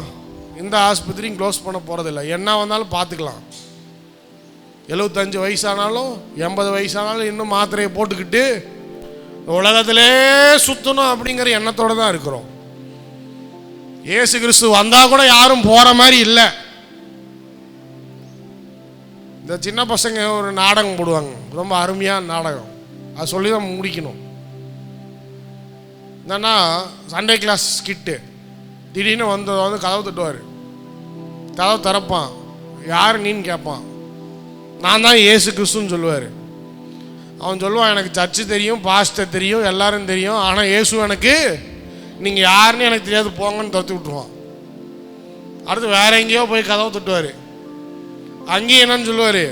S2: இந்த ஆஸ்பத்திரியும் க்ளோஸ் பண்ண போகிறதில்ல. என்ன வந்தாலும் பார்த்துக்கலாம். 75 வயசானாலும் 80 வயசானாலும் இன்னும் மாத்திரையை போட்டுக்கிட்டு உலகத்திலே சுற்றணும் அப்படிங்கிற எண்ணத்தோடு தான் இருக்கிறோம். இயேசு கிறிஸ்து வந்தால் கூட யாரும் போகிற மாதிரி இல்லை. இந்த சின்ன பசங்க ஒரு நாடகம் போடுவாங்க, ரொம்ப அருமையான நாடகம். அது சொல்லி தான் முடிக்கணும். என்னன்னா, சண்டே கிளாஸ் ஸ்கிட்டு. திடீர்னு வந்து கதவு தட்டுவார். கதவு திறப்பான். யார் நீன்னு கேட்பான். நான் தான் இயேசு கிறிஸ்துன்னு சொல்லுவார். அவன் சொல்லுவான், எனக்கு சர்ச்சு தெரியும், பாஸ்டர் தெரியும், எல்லாரும் தெரியும், ஆனால் இயேசு எனக்கு நீங்கள் யாருன்னு எனக்கு தெரியாது, போங்கன்னு தத்து விட்டுருவான். அடுத்து வேற எங்கேயோ போய் கதவு தட்டுவார். அங்கேயும் என்னன்னு சொல்லுவார்,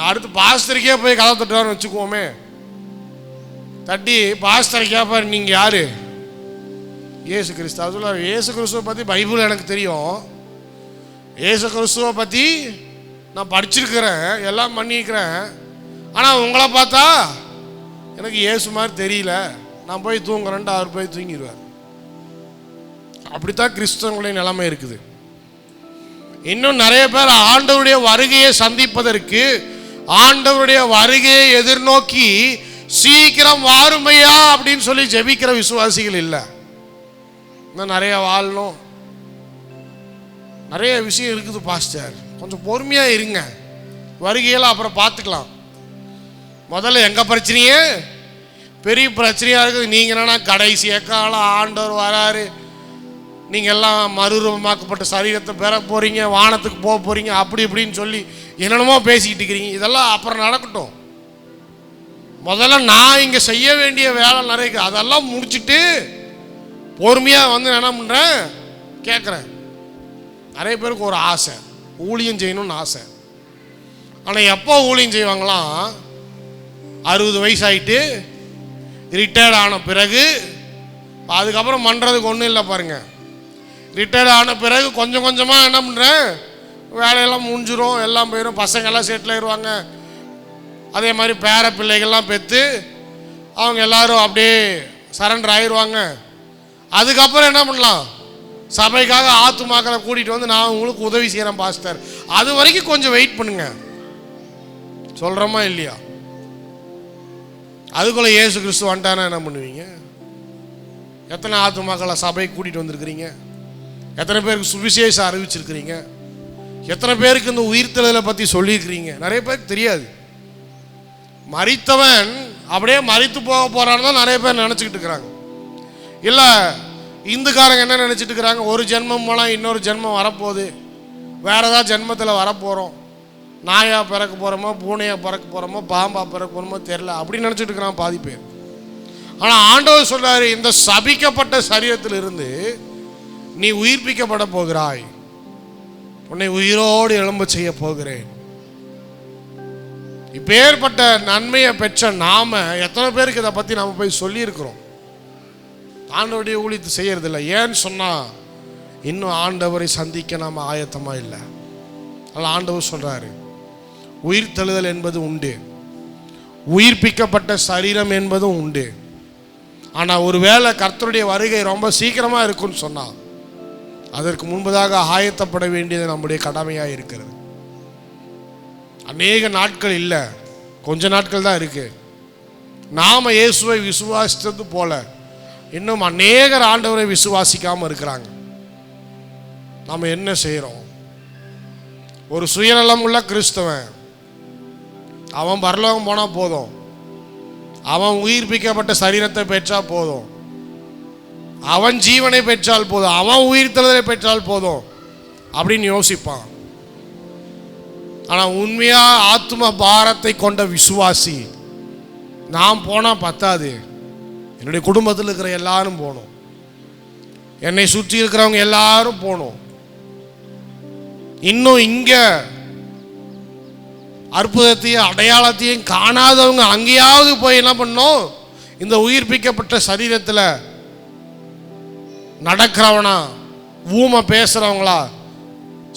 S2: அடுத்து பாஸ்டருக்கே போய் கதவு தட்டுவார்னு வச்சுக்குவோமே. தட்டி பாஸ்டரை கேட்பார், நீங்கள் யார்? இயேசு கிறிஸ்து. அவர் சொல்லுவார், இயேசு கிறிஸ்துவை பற்றி பைபிள் எனக்கு தெரியும், இயேசு கிறிஸ்துவை பற்றி நான் படிச்சிருக்கிறேன், எல்லாம் பண்ணியிருக்கிறேன், ஆனால் உங்களை பார்த்தா எனக்கு இயேசு மாதிரி தெரியல, நான் போய் தூங்குறேன்ட்டு அவர் போய் தூங்கிடுவார். அப்படித்தான் கிறிஸ்தவங்களுடைய நிலைமை இருக்குது. இன்னும் நிறைய பேர் ஆண்டவருடைய வருகையை சந்திப்பதற்கு, ஆண்டவருடைய வருகையை எதிர்நோக்கி சீக்கிரம் வாருமையா அப்படின்னு சொல்லி ஜெபிக்கிற விசுவாசிகள் இல்லை. இன்னும் நிறைய வாழணும், நிறைய விஷயம் இருக்குது பாஸ்டர், கொஞ்சம் பொறுமையாக இருங்க, வருகையெல்லாம் அப்புறம் பார்த்துக்கலாம். முதல்ல எங்கள் பிரச்சனையே பெரிய பிரச்சனையாக இருக்குது. நீங்கள் என்னன்னா கடைசி எக்காலம் ஆண்டவர் வராரு, நீங்கள் எல்லாம் மறுரூபமாக்கப்பட்ட சரீரத்தை பெற போகிறீங்க, வானத்துக்கு போக போகிறீங்க, அப்படி இப்படின்னு சொல்லி என்னென்னமோ பேசிக்கிட்டு இருக்கிறீங்க. இதெல்லாம் அப்புறம் நடக்கட்டும். முதல்ல நான் இங்கே செய்ய வேண்டிய வேலை நிறைய இருக்குது. அதெல்லாம் முடிச்சுட்டு பொறுமையாக வந்து என்ன பண்ணுறேன் கேட்குறேன். நிறைய பேருக்கு ஒரு ஆசை, ஊழியம் செய்யணும்னு ஆசை. ஆனால் எப்போ ஊழியம் செய்வாங்களாம்? 60 வயசாயிட்டு ரிட்டையர்ட் ஆன பிறகு. அதுக்கப்புறம் பண்ணுறதுக்கு ஒன்றும் இல்லை பாருங்கள். ரிட்டையர்ட் ஆன பிறகு கொஞ்சம் கொஞ்சமாக என்ன பண்ணுறேன், வேலையெல்லாம் முடிஞ்சிடும், எல்லாம் போயிடும், பசங்கள்லாம் செட்டில் ஆயிடுவாங்க. அதே மாதிரி பேர பிள்ளைகள்லாம் பெற்று அவங்க எல்லாரும் அப்படியே சரண்டர் ஆயிடுவாங்க. அதுக்கப்புறம் என்ன பண்ணலாம், சபைக்காக ஆத்துமாக்களை கூட்டிகிட்டு வந்து நான் உங்களுக்கு உதவி செய்கிறேன் பாஸ்டர். அது வரைக்கும் கொஞ்சம் வெயிட் பண்ணுங்க. சொல்கிறோமா இல்லையா? அதுக்குள்ளே இயேசு கிறிஸ்து வந்துட்டானா என்ன பண்ணுவீங்க? எத்தனை ஆத்துமாக்களை சபைக்கு கூட்டிகிட்டு வந்திருக்கிறீங்க? எத்தனை பேருக்கு சுவிசேஷம் அறிவிச்சிருக்கிறீங்க? எத்தனை பேருக்கு இந்த உயிர்த்தெழுதலை பற்றி சொல்லியிருக்கிறீங்க? நிறைய பேருக்கு தெரியாது. மரித்தவன் அப்படியே மரித்து போக போகிறான்னு தான் நிறைய பேர் நினச்சிக்கிட்டு இருக்கிறாங்க. இல்லை, இந்துக்காரங்க என்ன நினச்சிட்டு இருக்கிறாங்க, ஒரு ஜென்மம் மூலம் இன்னொரு ஜென்மம் வரப்போகுது, வேறு ஏதாவது ஜென்மத்தில் வரப்போகிறோம், நாயாக பிறக்க போகிறோமோ, பூனையாக பிறக்க போகிறோமோ, பாம்பா பிறக்க போகிறோமோ தெரில, அப்படின்னு நினச்சிட்டு இருக்கிறான் பாதி பேர். ஆனால் ஆண்டவர் சொல்றாரு, இந்த சபிக்கப்பட்ட சரீரத்திலிருந்து நீ உயிர்ப்பிக்கப்பட போகிறாய், உன்னை உயிரோடு எழும்ப செய்ய போகிறேன். இப்பேற்பட்ட நன்மையை பெற்ற நாம எத்தனை பேருக்கு இதை பற்றி நாம் போய் சொல்லியிருக்கிறோம்? ஆண்டவருடைய ஊழியத்தை செய்யறதில்லை. ஏன்னு சொன்னால் இன்னும் ஆண்டவரை சந்திக்க நாம் ஆயத்தமாக இல்லை. அதனால் ஆண்டவர் சொல்கிறாரு, உயிர் தழுதல் என்பது உண்டு, உயிர்ப்பிக்கப்பட்ட சரீரம் என்பதும் உண்டு. ஆனால் ஒருவேளை கர்த்தருடைய வருகை ரொம்ப சீக்கிரமாக இருக்குன்னு சொன்னால் அதற்கு முன்பதாக ஆயத்தப்பட வேண்டியது நம்முடைய கடமையாக இருக்கிறது. அநேக நாட்கள் இல்லை, கொஞ்ச நாட்கள் தான் இருக்கு. நாம் இயேசுவை விசுவாசித்தது போல இன்னும் அநேகர் ஆண்டவரை விசுவாசிக்காமல் இருக்கிறாங்க. நாம் என்ன செய்கிறோம்? ஒரு சுயநலம் உள்ள கிறிஸ்தவன் அவன் பரலோகம் போனால் போதும், அவன் உயிர்ப்பிக்கப்பட்ட சரீரத்தை பெற்றா போதும், அவன் ஜீவனை பெற்றால் போதும், அவன் உயிர்த்தெழுதலை பெற்றால் போதும் அப்படின்னு யோசிப்பான். ஆனால் உண்மையா ஆத்ம பாரத்தை கொண்ட விசுவாசி, நான் போனால் பத்தாது, என்னுடைய குடும்பத்தில் இருக்கிற எல்லாரும் போகணும், என்னை சுற்றி இருக்கிறவங்க எல்லாரும் போகணும், இன்னும் இங்க அற்புதத்தையும் அடையாளத்தையும் காணாதவங்க அங்கேயாவது போய் என்ன பண்ணணும், இந்த உயிர்ப்பிக்கப்பட்ட சரீரத்தில் நடக்கிறவனா, ஊமை பேசுறவங்களா,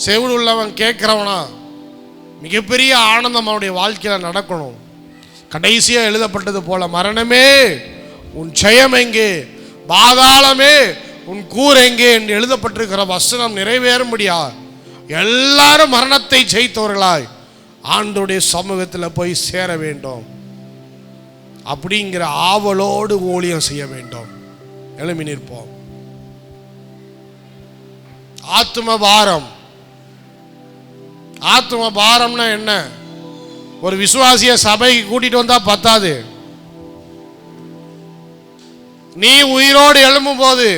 S2: செவிடு உள்ளவன் கேட்கிறவனா, மிகப்பெரிய ஆனந்தம் அவனுடைய வாழ்க்கையில் நடக்கணும். கடைசியாக எழுதப்பட்டது போல, மரணமே உன் ஜெயம் எங்கே, பாதாளமே உன் கூர் எங்கே என்று எழுதப்பட்டிருக்கிற வசனம் நிறைவேறும்படியா எல்லாரும் மரணத்தை ஜெயித்தவர்களாய் ஆண்டவருடைய சமூகத்தில் போய் சேர வேண்டும். அப்படிங்கிற ஆவலோடு ஊழியம் செய்ய வேண்டும். எழும்பி நிற்போம். ஆத்ம பாரம். ஆத்ம பாரம்னா என்ன? ஒரு விசுவாசிய சபைக்கு கூட்டிட்டு வந்தா பத்தாது, நீ உயிரோடு எழும்பும் போது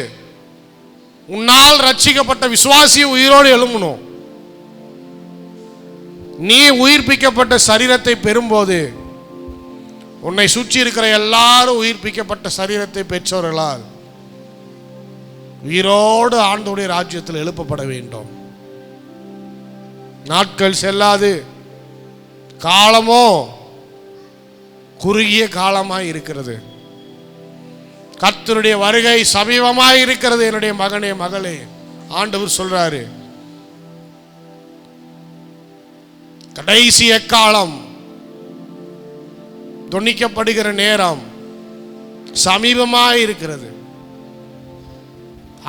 S2: உன்னால் ரட்சிக்கப்பட்ட விசுவாசி உயிரோடு எழும்பணும். நீ உயிர்ப்பிக்கப்பட்ட சரீரத்தை பெறும்போது உன்னை சுற்றி இருக்கிற எல்லாரும் உயிர்ப்பிக்கப்பட்ட சரீரத்தை பெற்றவர்களால் உயிரோடு ஆண்டவருடைய ராஜ்யத்தில் எழுப்பப்பட வேண்டும். நாட்கள் செல்லாது, காலமோ குறுகிய காலமாய் இருக்கிறது. கர்த்தருடைய வருகை சமீபமாய் இருக்கிறது. என்னுடைய மகனே மகளே, ஆண்டவர் சொல்றாரு, கடைசி எக்காலம் தொனிக்கப்படுகிற நேரம் சமீபமாய் இருக்கிறது.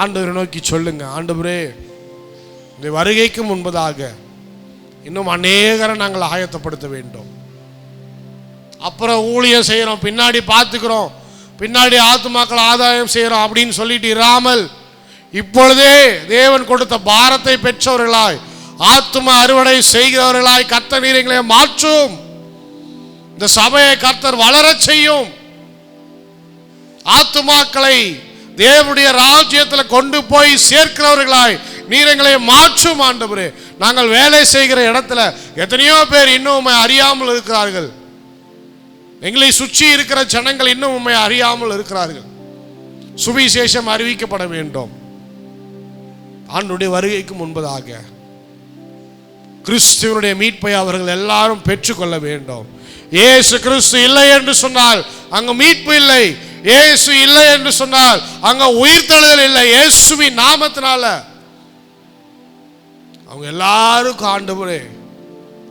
S2: ஆண்டவரை நோக்கி சொல்லுங்க, ஆண்டவரே இந்த வருகைக்கு முன்பதாக இன்னும் அநேகரை நாங்கள் ஆயத்தப்படுத்த வேண்டும். அப்புறம் ஊழியம் செய்கிறோம், பின்னாடி பார்த்துக்கிறோம், பின்னாடி ஆத்துமாக்கள் ஆதாயம் செய்கிறோம் அப்படின்னு சொல்லிட்டு இராமல், இப்பொழுதே தேவன் கொடுத்த பாரத்தை பெற்றவர்களாய், ஆத்தும அறுவடை செய்கிறவர்களாய் கர்த்தர் நீர் எங்களை மாற்றும். இந்த சபையை கர்த்தர் வளர செய்யும். ஆத்துமாக்களை தேவனுடைய ராஜ்யத்தில் கொண்டு போய் சேர்க்கிறவர்களாய் நீர் எங்களை மாற்றும் ஆண்டவரே. நாங்கள் வேலை செய்கிற இடத்துல எத்தனையோ பேர் இன்னும் உம்மை அறியாமல் இருக்கிறார்கள். எங்களை சுற்றி இருக்கிற ஜனங்கள் இன்னும் உம்மை அறியாமல் இருக்கிறார்கள். சுவிசேஷம் அறிவிக்கப்பட வேண்டும். ஆண்டவருடைய வருகைக்கு முன்பதாக கிறிஸ்துவனுடைய மீட்பை அவர்கள் எல்லாரும் பெற்றுக்கொள்ள வேண்டும். இயேசு கிறிஸ்து இல்லை என்று சொன்னால் அங்கு மீட்பு இல்லை. இயேசு இல்லை என்று சொன்னால் அங்க உயிர்த்தெழுதல் இல்லை. இயேசுவின் நாமத்தினால அவங்க எல்லாருக்கும் ஆண்டவரே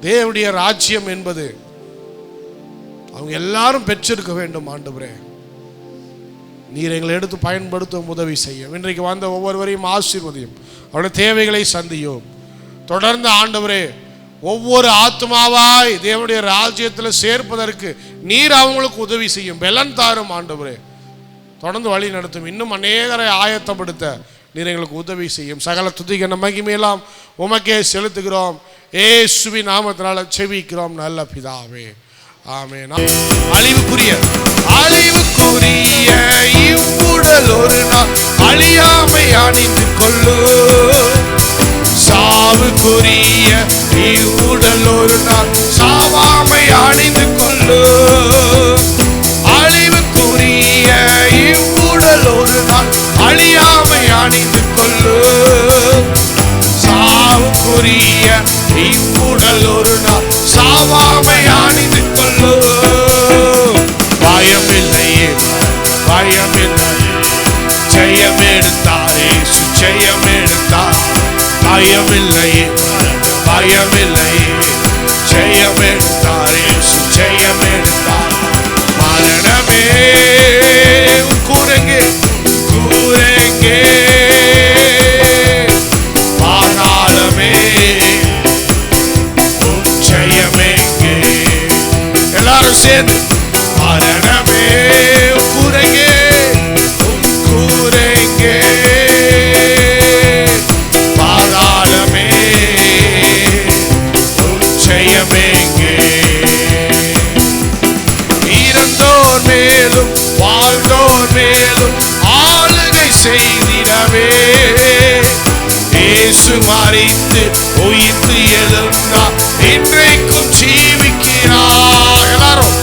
S2: தேவனுடைய ராஜ்யம் என்பது அவங்க எல்லாரும் பெற்றிருக்க வேண்டும். ஆண்டவரே நீர் எங்களை எடுத்து பயன்படுத்தும் உதவி செய்யும். இன்றைக்கு வந்த ஒவ்வொருவரையும் ஆசீர்வதியும். அவருடைய தேவைகளை சந்தியும். தொடர்ந்து ஆண்டவரே ஒவ்வொரு ஆத்மாவாய் தேவனுடைய ராஜ்யத்தில் சேர்ப்பதற்கு நீர் அவங்களுக்கு உதவி செய்யும். பலன் தாரும் ஆண்டவரே. தொடர்ந்து வழி நடத்தும். இன்னும் அநேகரை ஆயத்தப்படுத்த நீர் எங்களுக்கு உதவி செய்யும். சகல துதிக்க மகிமையெல்லாம் உமக்கே செலுத்துகிறோம். இயேசுவின் நாமத்தினால செபிக்கிறோம் நல்ல பிதாவே, ஆமென். அழிவுக்குரிய இவ்வுடல் ஒரு நாள் அழியாமை அணிந்து கொள்ளு. சாவுக்குரிய இவ்வுடல் ஒரு நாள் சாவாமை அணிந்து கொள்ளு. அழிவுக்குரிய இவ்வுடல் ஒரு நாள் அழியாமை அணிந்து கொள்ளு. சாவுக்குரிய இவ்வுடல் ஒரு நாள் சாவாமை அணிந்து கொள்ளு. பயமில்லையே பயமில்லையே ஜெயம் எடுத்தாரே ஜெயம் எடுத்தார். பயமில்லையே பயமில்லையே ஜெயம் எடுத்தாரே ஜெயம் எடுத்தார். மரணமே கூறங்கே கூறங்கே பாதாளமே ஜெயமேங்கே. எல்லாரும் சேர்ந்து மரணமே கூறங்கே கூறங்கே பாதாளமே ஜெயமேங்கே. இறந்தோர் மேலும் வாழ்ந்தோர் மேலும் ஆளுகை செய்திடவே இயேசு மரித்து உயிர்த்து எழுந்தார். இன்றைக்கும் ஜீவிக்கிறார். எல்லாரும்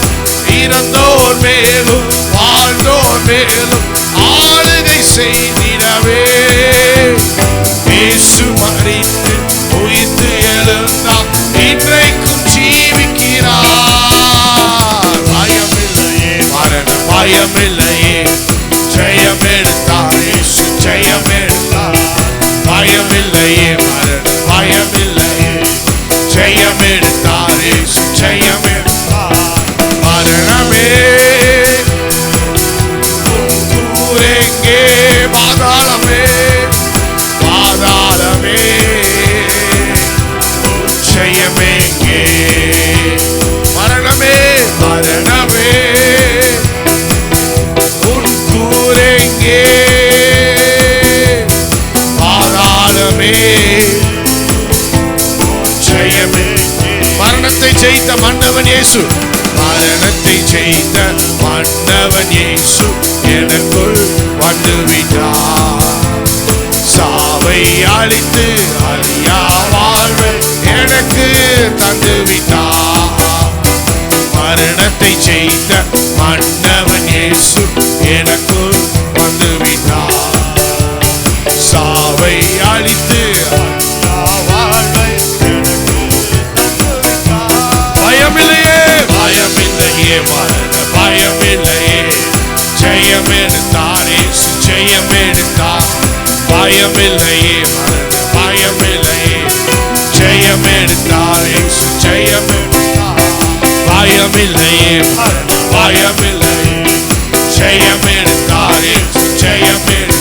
S2: இறந்தோர் மேலும் வாழ்ந்தோர் மேலும் ஆளுகை செய்திடவே இயேசு மரித்து உயிர்த்து எழுந்தார். இன்றைக்கும் ஜீவிக்கிறார். பயமில்லையே மரணம் பயமில்லையே ஜெயம் எடுத்தார் இயேசு ஜெயம் எடுத்தார். பயமில்லையே மரணம் பயமில்லையே ஜெயம் எடுத்தார் இயேசு ஜெயம் எடுத்தார். மரணமே கூறெங்கே பாதாளமே பாதாளமே ஜெயமேங்கே. மரணமே மரணமே கூறெங்கே பாதாளமே ஜெயமே. மரணத்தை ஜெயித்த மன்னவன் இயேசு மரணத்தை ஜெயித்த மன்னவன் இயேசு எனக்குள் வந்து விட்டார். சாவை அழித்து அழியா வாழ்வை எனக்கு தந்து விட்டார். மரணத்தை ஜெயித்த மன்னவன் இயேசு எனக்குள் வந்து விட்டார். சாவை அழித்து அழியா வாழ்வை பயமில்லையே பயமில்லையே மரண பயமில்லையே ஜெயம் எடுத்தார் இயேசு ஜெயம் எடுத்தார். பயமில்லையே மரண பயமில்லையே ஜெயம் எடுத்தார் இயேசு ஜெயம் எடுத்தார். பயமில்லையே மரண பயமில்லையே ஜெயம் எடுத்தார் இயேசு ஜெயம் எடுத்தார்.